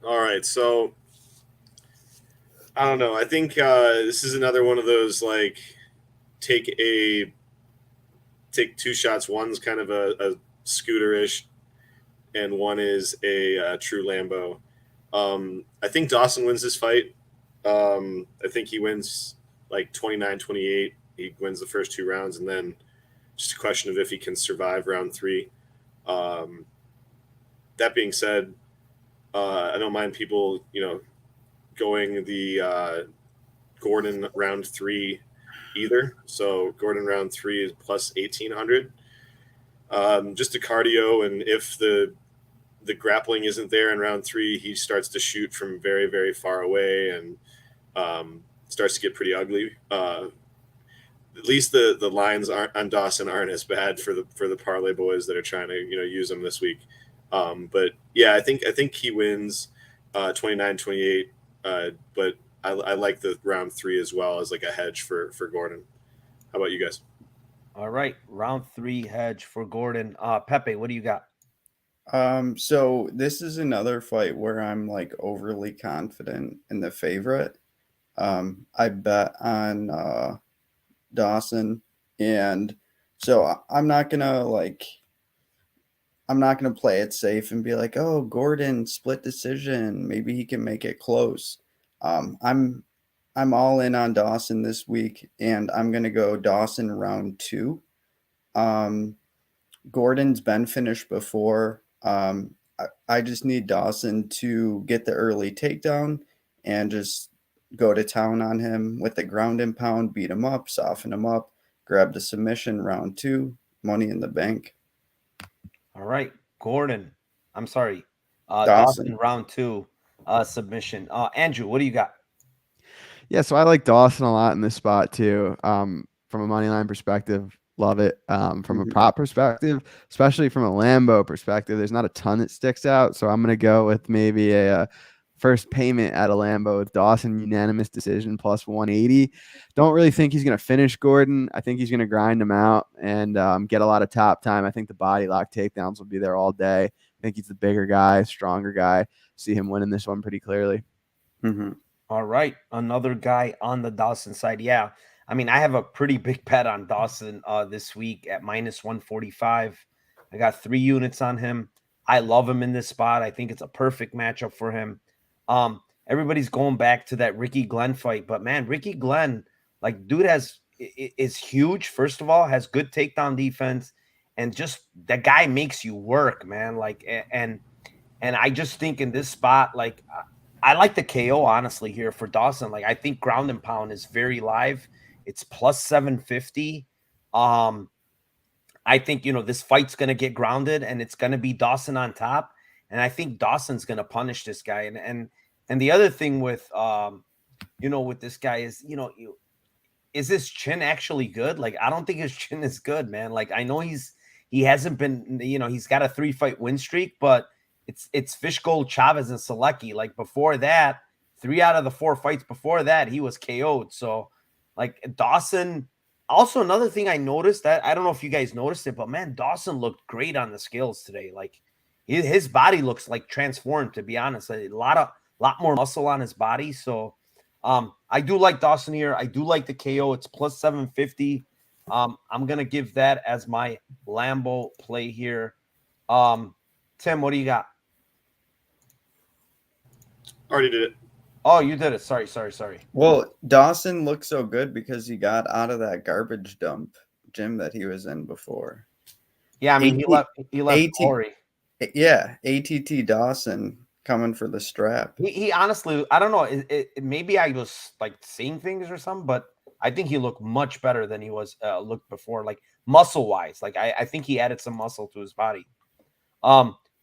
[SPEAKER 2] All right, so I don't know. I think this is another one of those like take 2 shots. One's kind of a scooter-ish, and one is a true Lambo. I think Dawson wins this fight. I think he wins like 29-28. He wins the first 2 rounds, and then just a question of if he can survive round 3. That being said, I don't mind people, going the Gordon round 3 either. So Gordon round 3 is plus 1,800. Just a cardio, and if the grappling isn't there in round 3, he starts to shoot from very, very far away and starts to get pretty ugly. At least the lines on Dawson aren't as bad for the parlay boys that are trying to use him this week. But yeah, I think he wins 29-28. But I like the round 3 as well as like a hedge for Gordon. How about you guys?
[SPEAKER 1] All right, round 3 hedge for Gordon. Pepe, what do you got?
[SPEAKER 3] So this is another fight where I'm like overly confident in the favorite. I bet on Dawson, and so I'm not gonna play it safe and be like, oh, Gordon split decision, maybe he can make it close. I'm all in on Dawson this week, and I'm gonna go Dawson round 2. Gordon's been finished before. I just need Dawson to get the early takedown and just go to town on him with the ground and pound, beat him up, soften him up, grab the submission round 2, money in the bank.
[SPEAKER 1] All right, Gordon. I'm sorry.
[SPEAKER 3] Dawson.
[SPEAKER 1] Dawson round 2 submission. Andrew, what do you got?
[SPEAKER 4] Yeah, so I like Dawson a lot in this spot too. From a money line perspective, love it. From a prop perspective, especially from a Lambo perspective, there's not a ton that sticks out. So I'm gonna go with maybe a first payment at a Lambo with Dawson unanimous decision plus 180. Don't really think he's gonna finish Gordon. I think he's gonna grind him out and get a lot of top time. I think the body lock takedowns will be there all day. I think he's the bigger guy, stronger guy. See him winning this one pretty clearly.
[SPEAKER 3] Mm-hmm.
[SPEAKER 1] All right, another guy on the Dawson side. Yeah, I mean, I have a pretty big bet on Dawson this week at minus 145. I got 3 units on him. I love him in this spot. I think it's a perfect matchup for him. Everybody's going back to that Ricky Glenn fight, but man, Ricky Glenn, like, dude is huge. First of all, has good takedown defense, and just that guy makes you work, man. Like, and I just think in this spot, like, I like the KO honestly here for Dawson. Like, I think ground and pound is very live. It's plus 750. I think, this fight's going to get grounded and it's going to be Dawson on top. And I think Dawson's going to punish this guy. And the other thing with, with this guy is, is his chin actually good? Like, I don't think his chin is good, man. Like, I know he hasn't been, he's got a 3-fight win streak, but it's Fishgold, Chavez, and Selecki. Like, before that, 3 out of the 4 fights before that, he was KO'd. So, like, Dawson. Also, another thing I noticed, that I don't know if you guys noticed it, but man, Dawson looked great on the scales today. Like, his body looks like transformed, to be honest. A lot more muscle on his body. So, I do like Dawson here. I do like the KO. It's plus 750. I'm gonna give that as my Lambo play here. Tim, what do you got?
[SPEAKER 2] Already did it.
[SPEAKER 1] Oh, you did it. Sorry.
[SPEAKER 3] Well, Dawson looked so good because he got out of that garbage dump gym that he was in before.
[SPEAKER 1] Yeah, I mean, he left Corey.
[SPEAKER 3] Yeah, ATT Dawson coming for the strap.
[SPEAKER 1] He honestly, I don't know. Maybe I was like seeing things or something, but I think he looked much better than he was looked before, like muscle wise. Like I think he added some muscle to his body.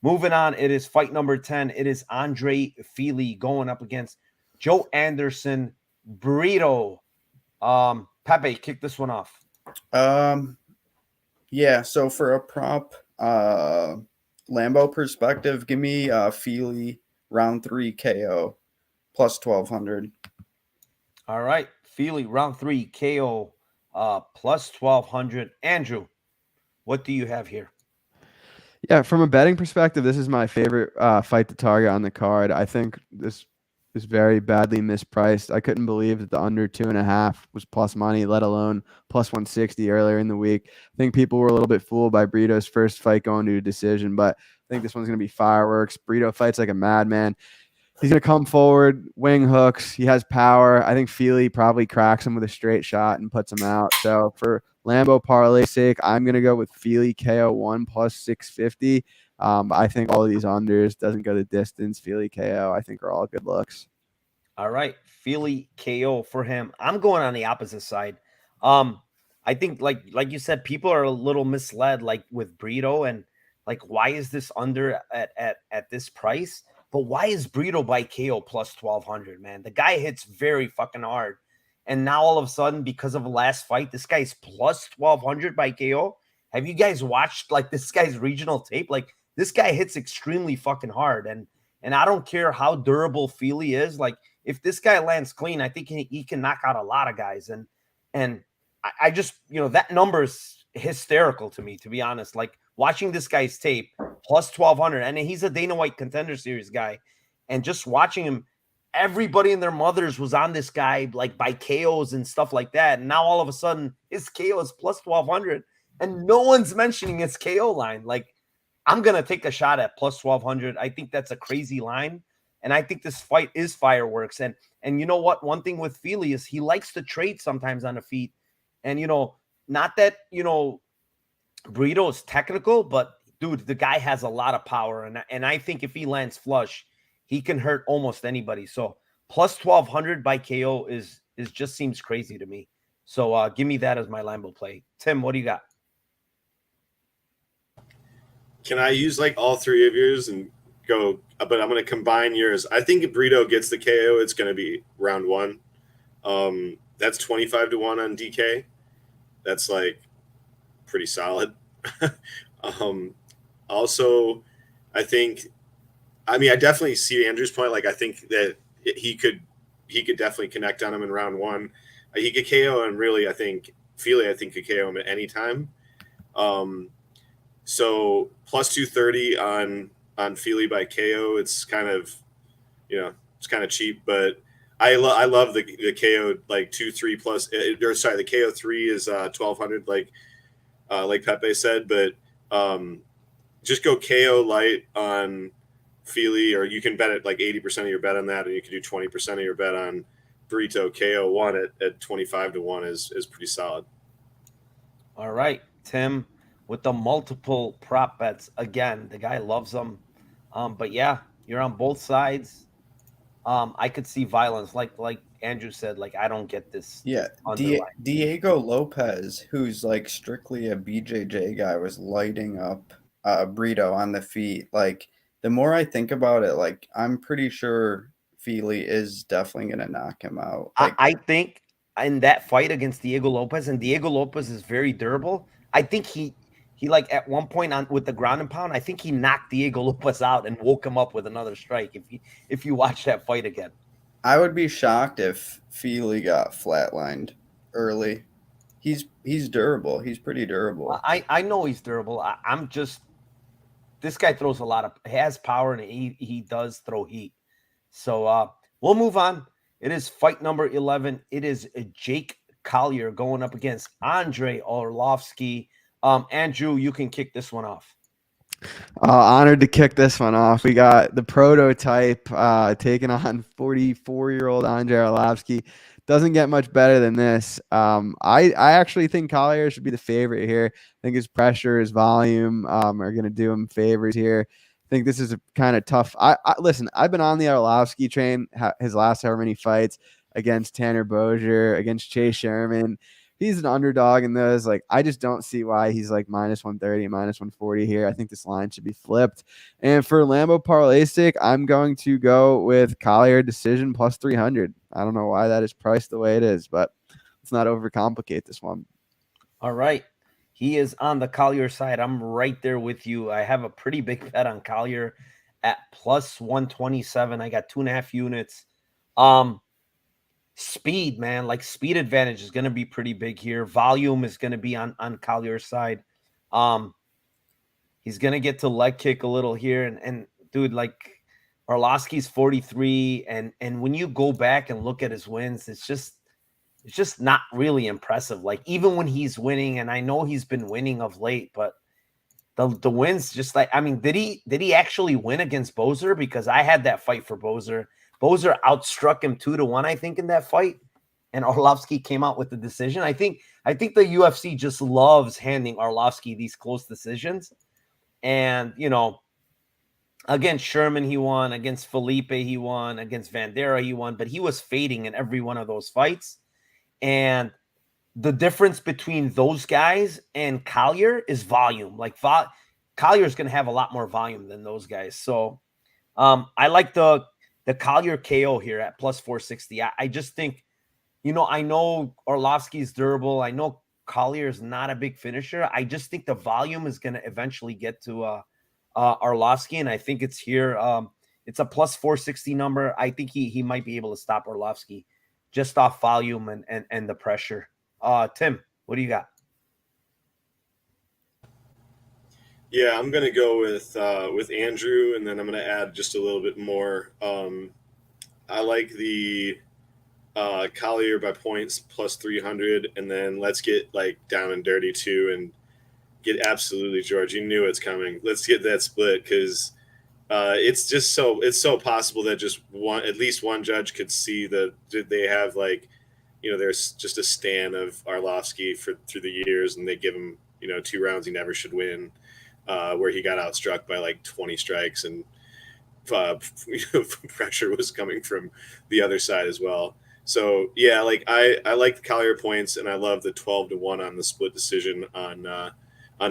[SPEAKER 1] Moving on, it is fight number 10. It is Andre Fili going up against Joe Anderson Burrito. Pepe, kick this one off.
[SPEAKER 3] Yeah, so for a prop Lambo perspective, give me Fili round 3 KO plus 1,200.
[SPEAKER 1] All right, Fili round 3 KO plus 1,200. Andrew, what do you have here?
[SPEAKER 4] Yeah, from a betting perspective, this is my favorite fight to target on the card. I think this is very badly mispriced. I couldn't believe that the under 2.5 was plus money, let alone plus 160 earlier in the week. I think people were a little bit fooled by Brito's first fight going to a decision, but I think this one's going to be fireworks. Brito fights like a madman. He's going to come forward, wing hooks. He has power. I think Feely probably cracks him with a straight shot and puts him out. So for Lambo parlay's sake, I'm going to go with Feely KO 1 plus 650. I think all of these unders doesn't go the distance. Feely KO, I think, are all good looks.
[SPEAKER 1] All right, Feely KO for him. I'm going on the opposite side. I think like you said, people are a little misled, like with Brito, and like why is this under at this price? But why is Brito by KO plus 1,200, man? The guy hits very fucking hard. And now all of a sudden, because of the last fight, this guy's plus 1,200 by KO. Have you guys watched like this guy's regional tape? Like this guy hits extremely fucking hard. And I don't care how durable Feely is. Like if this guy lands clean, I think he can knock out a lot of guys. And I just, that number is hysterical to me, to be honest. Like watching this guy's tape, plus 1,200, and he's a Dana White Contender Series guy, and just watching him, everybody and their mothers was on this guy like by KOs and stuff like that. And now all of a sudden his KO is plus 1,200, and no one's mentioning his KO line. Like I'm gonna take a shot at plus 1,200. I think that's a crazy line, and I think this fight is fireworks. And you know what? One thing with Feely is he likes to trade sometimes on the feet, and not that Burrito's technical, but dude, the guy has a lot of power, and I think if he lands flush, he can hurt almost anybody. So plus 1,200 by KO is just seems crazy to me. So give me that as my Lambo play. Tim, what do you got?
[SPEAKER 2] Can I use like all three of yours and go? But I'm going to combine yours. I think if Brito gets the KO, it's going to be round one. That's 25 to 1 on DK. That's like pretty solid. Also, I definitely see Andrew's point. Like, I think that he could definitely connect on him in round one. He could KO him, really. I think Feely, could KO him at any time. So plus 230 on Feely by KO. It's kind of, it's kind of cheap, but I love the KO like 2-3 plus. The KO 3 is 1,200, like Pepe said, but just go KO light on Feely, or you can bet it like 80% of your bet on that, and you can do 20% of your bet on Burrito KO 1 at 25 to 1 is pretty solid.
[SPEAKER 1] All right, Tim, with the multiple prop bets again. The guy loves them, but yeah, you're on both sides. I could see violence, like Andrew said. Like I don't get this.
[SPEAKER 3] Yeah, Diego Lopez, who's like strictly a BJJ guy, was lighting up Brito on the feet. Like the more I think about it, like I'm pretty sure Feely is definitely gonna knock him out. Like,
[SPEAKER 1] I think in that fight against Diego Lopez, and Diego Lopez is very durable. I think he like at one point with the ground and pound, I think he knocked Diego Lopez out and woke him up with another strike. If you watch that fight again,
[SPEAKER 3] I would be shocked if Feely got flatlined early. He's durable. He's pretty durable.
[SPEAKER 1] I know he's durable. I'm just, this guy throws a lot of, has power, and he does throw heat. So we'll move on. It is fight number 11. It is Jake Collier going up against Andre Arlovsky. Andrew, you can kick this one off.
[SPEAKER 4] Honored to kick this one off. We got the prototype taking on 44-year-old Andre Arlovsky. Doesn't get much better than this. I actually think Collier should be the favorite here. I think his pressure, his volume are going to do him favors here. I think this is a kind of tough. Listen, I've been on the Arlovsky train his last however many fights against Tanner Bozier, against Chase Sherman. He's an underdog in those. Like, I just don't see why he's like minus 130, minus 140 here. I think this line should be flipped. And for Lambo parlay's sake, I'm going to go with Collier decision plus 300. I don't know why that is priced the way it is, but let's not overcomplicate this one.
[SPEAKER 1] All right. He is on the Collier side. I'm right there with you. I have a pretty big bet on Collier at plus 127. I got 2.5 units. Speed, man, like speed advantage is going to be pretty big here. Volume is going to be on Collier's side. He's going to get to leg kick a little here. And dude, like Arlovsky's 43. And when you go back and look at his wins, it's just not really impressive. Like even when he's winning, and I know he's been winning of late, but the wins, just like, I mean, did he actually win against Bozer? Because I had that fight for Bozer. Bozer outstruck him 2-1, I think, in that fight, and Arlovsky came out with the decision. I think the UFC just loves handing Arlovsky these close decisions, and against Sherman he won, against Felipe he won, against Vandera he won, but he was fading in every one of those fights, and the difference between those guys and Collier is volume. Like Collier is going to have a lot more volume than those guys. So I like the Collier KO here at plus 460. I just think, I know Arlovsky is durable. I know Collier is not a big finisher. I just think the volume is going to eventually get to Arlovsky, and I think it's here. It's a plus 460 number. I think he might be able to stop Arlovsky just off volume and the pressure. Tim, what do you got?
[SPEAKER 2] Yeah, I'm gonna go with Andrew, and then I'm gonna add just a little bit more. I like the Collier by points plus 300, and then let's get like down and dirty too, and get absolutely George. You knew it's coming. Let's get that split because it's just it's so possible that at least one judge could see that they have like. There's just a stan of Arlovsky through the years, and they give him, 2 rounds he never should win, where he got outstruck by like 20 strikes, and pressure was coming from the other side as well. So yeah, like I like the Collier points, and I love the 12-1 on the split decision on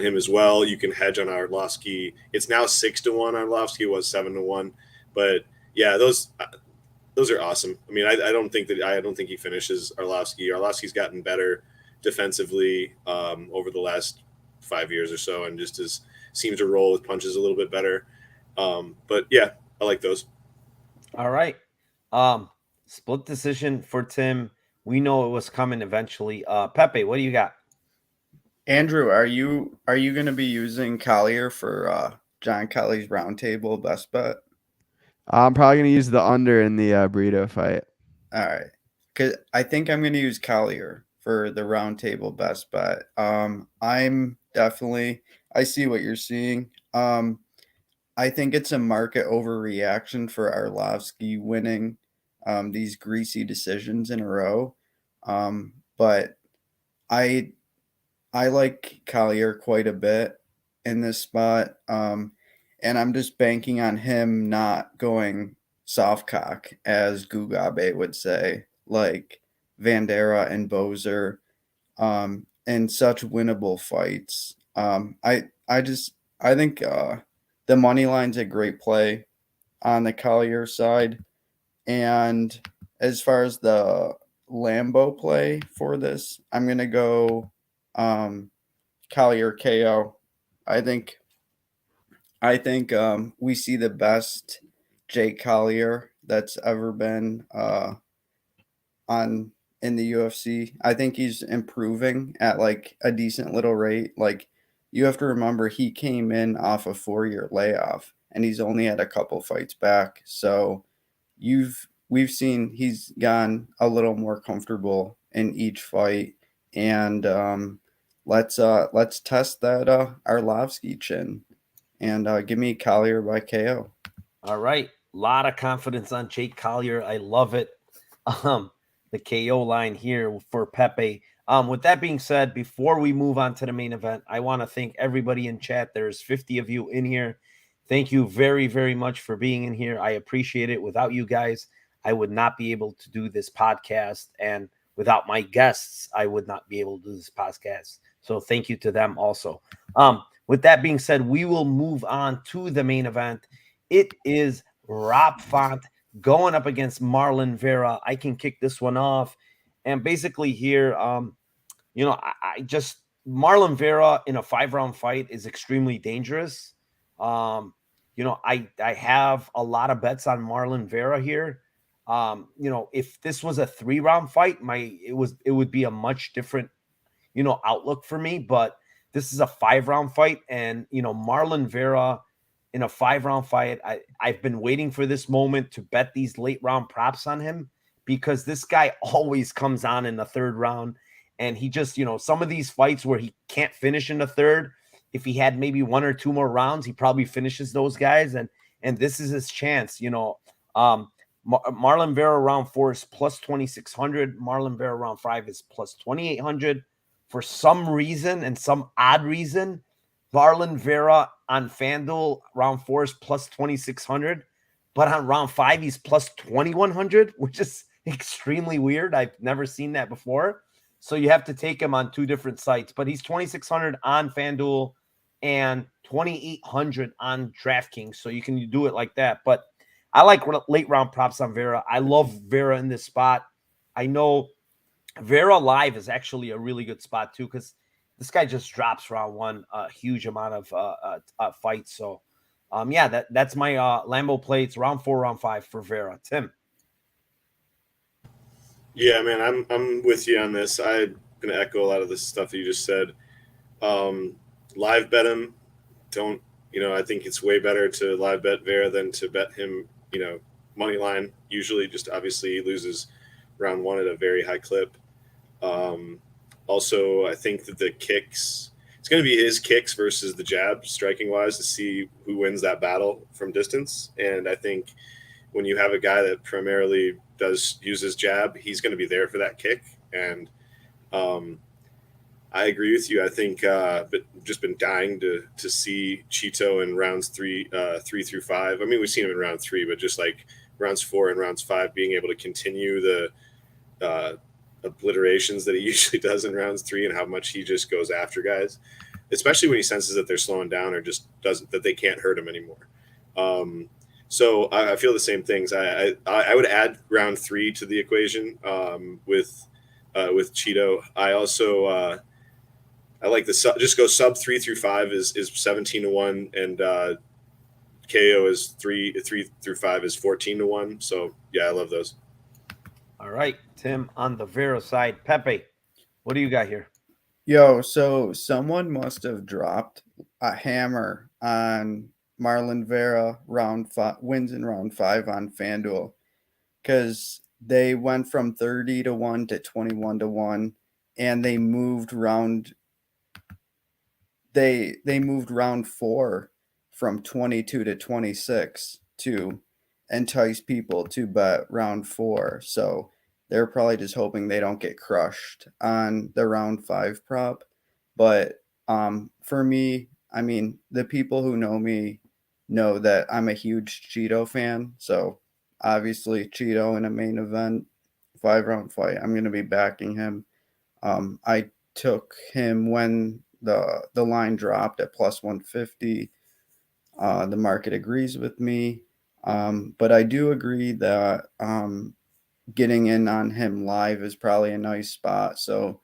[SPEAKER 2] him as well. You can hedge on Arlovsky. It's now 6-1 on Arlovsky. It was 7-1, but yeah, those are awesome. I mean, I don't think he finishes Arlovsky. Arlovsky's gotten better defensively over the last 5 years or so, and just seems to roll with punches a little bit better. But yeah, I like those. All
[SPEAKER 1] right. Split decision for Tim. We know it was coming eventually. Pepe, what do you got?
[SPEAKER 3] Andrew, are you going to be using Collier for John Kelly's roundtable best bet?
[SPEAKER 4] I'm probably going to use the under in the Burrito fight.
[SPEAKER 3] All right. Because I think I'm going to use Collier for the roundtable best bet. I see what you're seeing. I think it's a market overreaction for Arlovsky winning these greasy decisions in a row. But I like Collier quite a bit in this spot. And I'm just banking on him not going soft cock, as Gugabe would say, like Vandera and Bozer, in such winnable fights. I think the money line's a great play on the Collier side. And as far as the Lambo play for this, I'm going to go Collier KO. I think we see the best Jake Collier that's ever been in the UFC. I think he's improving at like a decent little rate. Like, you have to remember, he came in off a 4-year layoff, and he's only had a couple fights back. So we've seen he's gone a little more comfortable in each fight, and let's test that Arlovsky chin. And give me Collier by KO.
[SPEAKER 1] All right. A lot of confidence on Jake Collier. I love it. The KO line here for Pepe. With that being said, before we move on to the main event, I want to thank everybody in chat. There's 50 of you in here. Thank you very, very much for being in here. I appreciate it. Without you guys, I would not be able to do this podcast. And without my guests, I would not be able to do this podcast. So thank you to them also. With that being said, we will move on to the main event. It is Rob Font going up against Marlon Vera. I can kick this one off. And basically here, I just Marlon Vera in a 5-round fight is extremely dangerous. I have a lot of bets on Marlon Vera here. If this was a 3-round fight, it would be a much different, outlook for me. But this is a 5-round fight, and Marlon Vera in a 5-round fight. I've been waiting for this moment to bet these late round props on him, because this guy always comes on in the 3rd round, and he just, some of these fights where he can't finish in the 3rd, if he had maybe 1 or 2 more rounds, he probably finishes those guys. And this is his chance, you know. Marlon Vera round 4 is plus 2,600. Marlon Vera round 5 is plus 2,800. For some reason and some odd reason, Marlon Vera on FanDuel round 4 is plus 2,600, but on round 5 he's plus 2,100, which is extremely weird. I've never seen that before. So you have to take him on 2 different sites, but he's 2,600 on FanDuel and 2,800 on DraftKings. So you can do it like that. But I like late round props on Vera. I love Vera in this spot. I know Vera live is actually a really good spot too, because this guy just drops round 1 a huge amount of fights. So yeah, that's my Lambo play. It's round 4, round 5 for Vera. Tim.
[SPEAKER 2] Yeah, man, I'm with you on this. I'm gonna echo a lot of the stuff that you just said. Live bet him. Don't, you know, I think it's way better to live bet Vera than to bet him, you know, money line. Usually, just obviously he loses round 1 at a very high clip. Also, I think that the kicks, it's going to be his kicks versus the jab, striking wise, to see who wins that battle from distance. And I think when you have a guy that primarily does use his jab, he's going to be there for that kick. And I agree with you. I think, but just been dying to see Cheeto in rounds 3 through 5. I mean, we've seen him in round 3, but just like rounds 4 and rounds 5, being able to continue the obliterations that he usually does in rounds 3 and how much he just goes after guys, especially when he senses that they're slowing down or just doesn't, that they can't hurt him anymore. So I feel the same things. I would add round 3 to the equation with Cheeto. I also I like the just go sub 3 through 5 is 17-1, and KO is 3 through 5 is 14-1. So yeah, I love those.
[SPEAKER 1] All right, Tim, on the Vera side. Pepe, what do you got here?
[SPEAKER 3] Yo, so someone must have dropped a hammer on Marlon Vera round 5 wins in round 5 on FanDuel, because they went from 30-1 to 21-1, and they moved round round 4 from 22 to 26 to entice people to bet round 4. So they're probably just hoping they don't get crushed on the round 5 prop. But for me, I mean, the people who know me know that I'm a huge Cheeto fan. So obviously Cheeto in a main event 5-round fight, I'm going to be backing him. I took him when the line dropped at plus 150. The market agrees with me. But I do agree that getting in on him live is probably a nice spot. So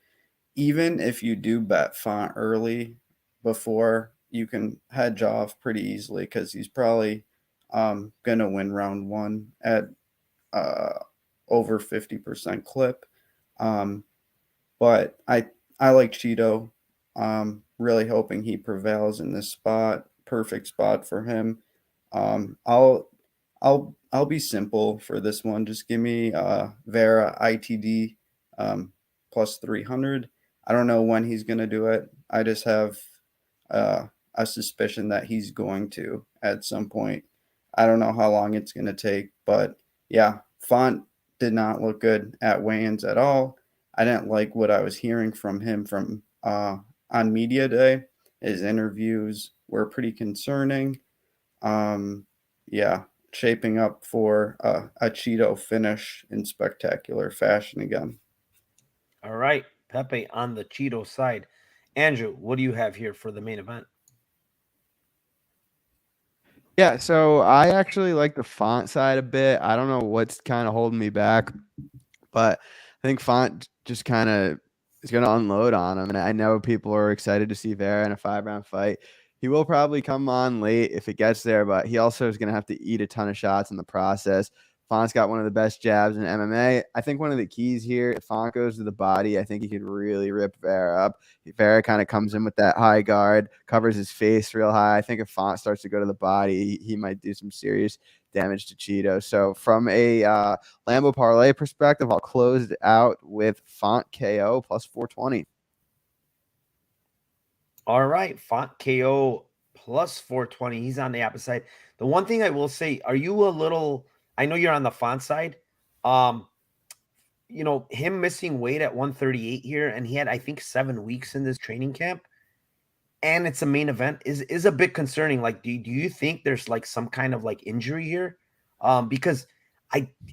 [SPEAKER 3] even if you do bet Font early before, you can hedge off pretty easily, because he's probably going to win round 1 at over 50% clip. But I like Cheeto. Really hoping he prevails in this spot. Perfect spot for him. I'll be simple for this one. Just give me Vera ITD plus 300. I don't know when he's going to do it. I just have a suspicion that he's going to at some point. I don't know how long it's going to take, but yeah, Font did not look good at weigh-ins at all. I didn't like what I was hearing from him from on media day. His interviews were pretty concerning. Yeah, shaping up for a Cheeto finish in spectacular fashion again.
[SPEAKER 1] All right, Pepe on the Cheeto side. Andrew, what do you have here for the main event?
[SPEAKER 4] Yeah, so I actually like the Font side a bit. I don't know what's kind of holding me back, but I think Font just kind of is going to unload on him. And I know people are excited to see Vera in a 5-round fight. He will probably come on late if it gets there, but he also is going to have to eat a ton of shots in the process. Font's got one of the best jabs in MMA. I think one of the keys here, if Font goes to the body, I think he could really rip Vera up. Vera kind of comes in with that high guard, covers his face real high. I think if Font starts to go to the body, he might do some serious damage to Cheeto. So from a Lambo parlay perspective, I'll close it out with Font KO plus 420.
[SPEAKER 1] All right, Font KO plus 420. He's on the opposite side. The one thing I will say, are you a little? I know you're on the Font side. Him missing weight at 138 here, and he had, I think, 7 weeks in this training camp, and it's a main event is a bit concerning. Like, do you think there's like some kind of like injury here? Because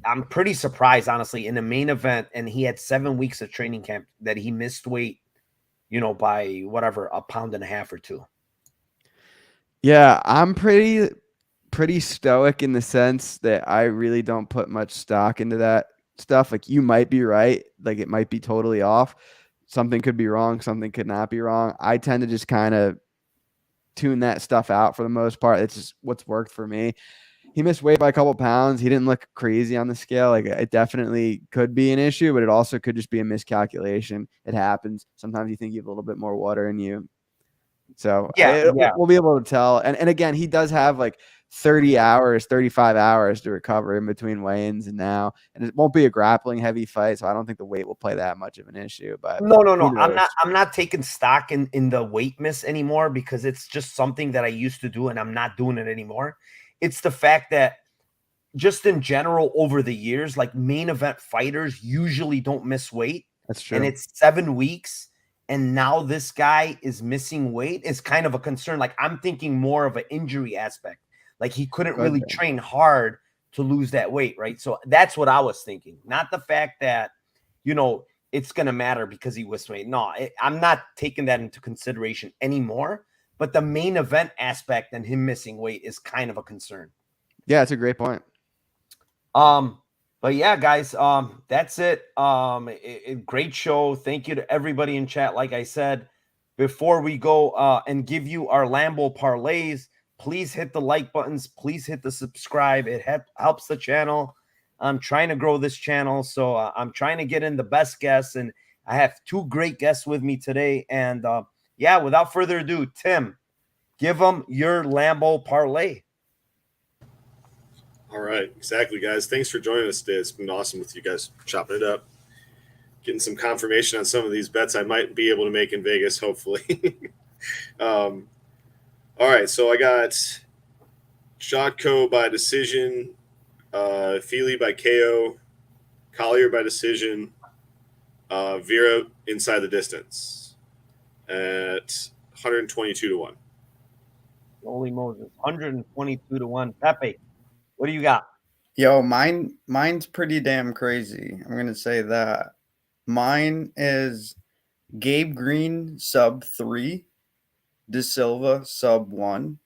[SPEAKER 1] I'm pretty surprised, honestly, in the main event, and he had 7 weeks of training camp that he missed weight, by whatever, a pound and a half or two.
[SPEAKER 4] Yeah, I'm pretty stoic in the sense that I really don't put much stock into that stuff. Like, you might be right. Like, it might be totally off. Something could be wrong. Something could not be wrong. I tend to just kind of tune that stuff out for the most part. It's just what's worked for me. He missed weight by a couple pounds. He didn't look crazy on the scale. Like, it definitely could be an issue, but it also could just be a miscalculation. It happens. Sometimes you think you have a little bit more water in you. So we'll be able to tell. And again, he does have like 30 hours, 35 hours to recover in between weigh-ins and now. And it won't be a grappling heavy fight, so I don't think the weight will play that much of an issue. But
[SPEAKER 1] no. I'm not taking stock in the weight miss anymore, because it's just something that I used to do and I'm not doing it anymore. It's the fact that just in general over the years, like, main event fighters usually don't miss weight.
[SPEAKER 4] That's true.
[SPEAKER 1] And it's 7 weeks. And now this guy is missing weight is kind of a concern. Like, I'm thinking more of an injury aspect. Like, he couldn't really train hard to lose that weight, right? So that's what I was thinking. Not the fact that, it's going to matter because he missed weight. No, I'm not taking that into consideration anymore. But the main event aspect and him missing weight is kind of a concern.
[SPEAKER 4] Yeah, it's a great point.
[SPEAKER 1] But yeah, guys, that's it. Great show. Thank you to everybody in chat. Like I said, before we go and give you our Lambo parlays, please hit the like buttons. Please hit the subscribe. It helps the channel. I'm trying to grow this channel, so I'm trying to get in the best guests, and I have 2 great guests with me today. And without further ado, Tim, give them your Lambo parlay.
[SPEAKER 2] All right, exactly, guys. Thanks for joining us today. It's been awesome with you guys chopping it up, getting some confirmation on some of these bets I might be able to make in Vegas, hopefully. All right, so I got Jotko by decision, Feely by KO, Collier by decision, Vera inside the distance at 122 to 1.
[SPEAKER 1] Holy Moses, 122 to 1. Pepe, what do you got?
[SPEAKER 3] Yo, mine's pretty damn crazy. I'm gonna say that. Mine is Gabe Green sub 3, De Silva sub 1,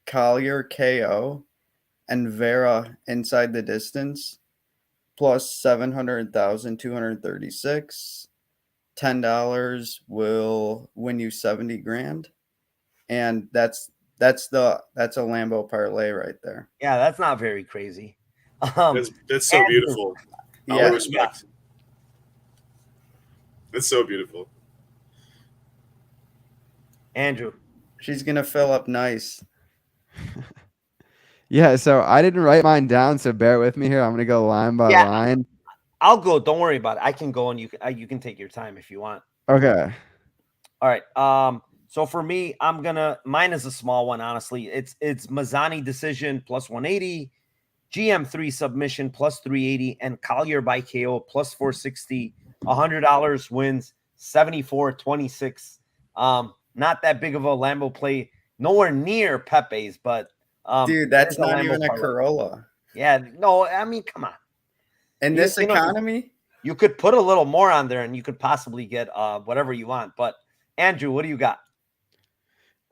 [SPEAKER 3] Collier KO, and Vera inside the distance plus 700,236. $10 will win you 70 grand, and that's a Lambo parlay right there.
[SPEAKER 1] Yeah, that's not very crazy.
[SPEAKER 2] That's so beautiful.
[SPEAKER 3] Yeah.
[SPEAKER 2] All respect. That's so beautiful.
[SPEAKER 1] Andrew.
[SPEAKER 3] She's gonna fill up nice.
[SPEAKER 4] Yeah, so I didn't write mine down, so bear with me here. I'm gonna go line by line.
[SPEAKER 1] I'll go. Don't worry about it. I can go, and you can take your time if you want.
[SPEAKER 4] Okay.
[SPEAKER 1] All right. So for me, mine is a small one, honestly. It's Mazzani decision plus 180, GM3 submission plus 380, and Collier by KO plus 460. $100 wins 74-26. Not that big of a Lambo play. Nowhere near Pepe's, but
[SPEAKER 3] dude, that's not even a Corolla.
[SPEAKER 1] Yeah, no, I mean, come on.
[SPEAKER 3] In this economy,
[SPEAKER 1] you could put a little more on there, and you could possibly get whatever you want. But Andrew, what do you got?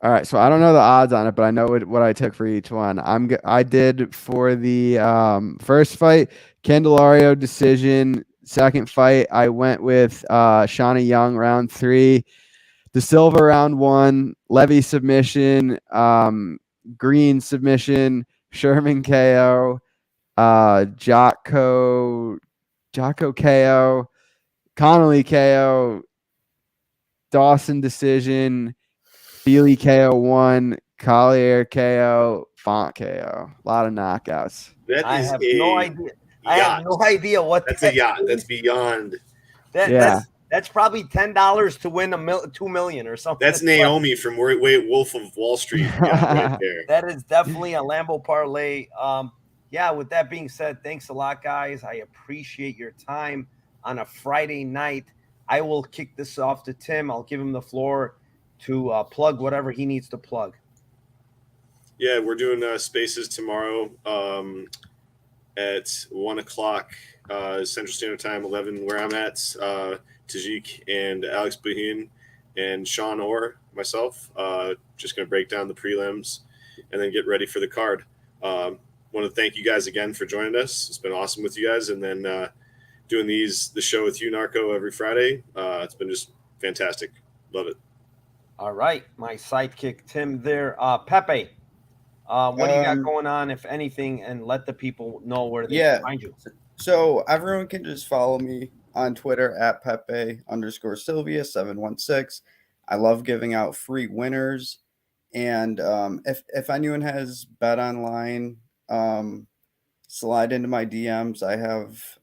[SPEAKER 4] All right, so I don't know the odds on it, but I know what I took for each one. I did for the first fight, Candelario decision. Second fight, I went with Shayna Young round 3, De Silva round 1, Levy submission, Green submission, Sherman KO, Jotko KO, Conley KO, Dawson decision, Feely KO 1, Collier KO, Font KO. A lot of knockouts.
[SPEAKER 1] I have no idea. I have no idea what
[SPEAKER 2] that's a yacht. That's beyond.
[SPEAKER 1] That's That's probably $10 to win $2 million or something.
[SPEAKER 2] That's Naomi from Wolf of Wall Street right there.
[SPEAKER 1] That is definitely a Lambo parlay. Yeah, with that being said, thanks a lot, guys. I appreciate your time on a Friday night. I will kick this off to Tim. I'll give him the floor to plug whatever he needs to plug.
[SPEAKER 2] Yeah, we're doing spaces tomorrow at 1 o'clock Central Standard Time, 11 where I'm at. Tajik and Alex Bahin and Sean Orr, myself, just going to break down the prelims and then get ready for the card. Want to thank you guys again for joining us. It's been awesome with you guys. And then doing the show with you, Narco, every Friday. It's been just fantastic. Love it.
[SPEAKER 1] All right. My sidekick, Tim there. Pepe, what do you got going on, if anything, and let the people know where they can find you.
[SPEAKER 3] So everyone can just follow me on Twitter at Pepe_Sylvia716. I love giving out free winners. And if anyone has bet online, slide into my DMs. I have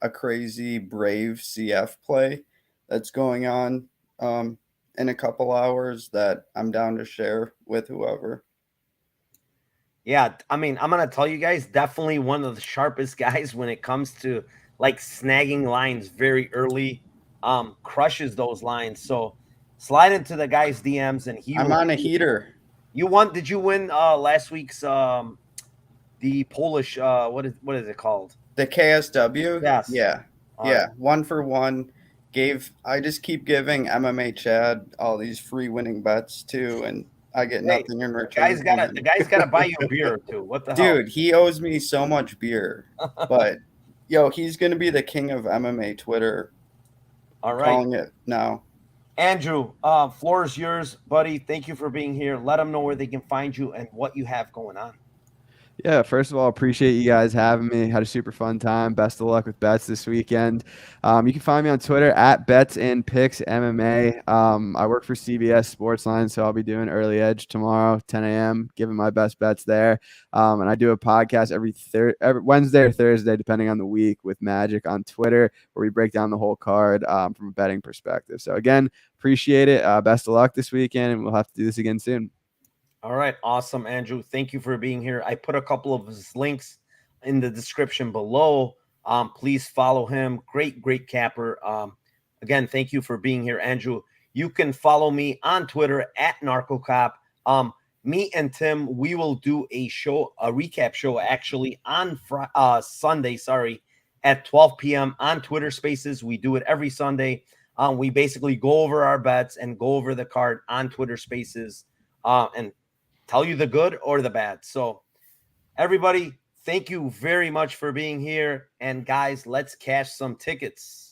[SPEAKER 3] a crazy Brave CF play that's going on in a couple hours that I'm down to share with whoever.
[SPEAKER 1] Yeah, I mean, I'm going to tell you guys, definitely one of the sharpest guys when it comes to like snagging lines very early, crushes those lines. So slide into the guy's DMs and
[SPEAKER 3] I'm on a heater.
[SPEAKER 1] Did you win last week's the Polish what is it called?
[SPEAKER 3] The KSW?
[SPEAKER 1] Yes.
[SPEAKER 3] Yeah. Yeah. 1 for 1. I just keep giving MMA Chad all these free winning bets too, and I get nothing in return.
[SPEAKER 1] The guy's gotta buy you a beer or two. What the hell?
[SPEAKER 3] Dude, he owes me so much beer. But he's gonna be the king of MMA Twitter.
[SPEAKER 1] All right.
[SPEAKER 3] Calling it now.
[SPEAKER 1] Andrew, floor is yours, buddy. Thank you for being here. Let them know where they can find you and what you have going on.
[SPEAKER 4] Yeah, first of all, appreciate you guys having me. Had a super fun time. Best of luck with bets this weekend. You can find me on Twitter at BetsAndPicksMMA. I work for CBS Sportsline, so I'll be doing Early Edge tomorrow, 10 a.m., giving my best bets there. And I do a podcast every Wednesday or Thursday, depending on the week, with Magic on Twitter, where we break down the whole card from a betting perspective. So again, appreciate it. Best of luck this weekend, and we'll have to do this again soon.
[SPEAKER 1] All right. Awesome, Andrew. Thank you for being here. I put a couple of his links in the description below. Please follow him. Great capper. Again, thank you for being here, Andrew. You can follow me on Twitter at NarcoCop. Me and Tim, we will do a recap show actually on Sunday, at 12 p.m. on Twitter Spaces. We do it every Sunday. We basically go over our bets and go over the card on Twitter Spaces and tell you the good or the bad. So everybody, thank you very much for being here. And guys, let's cash some tickets.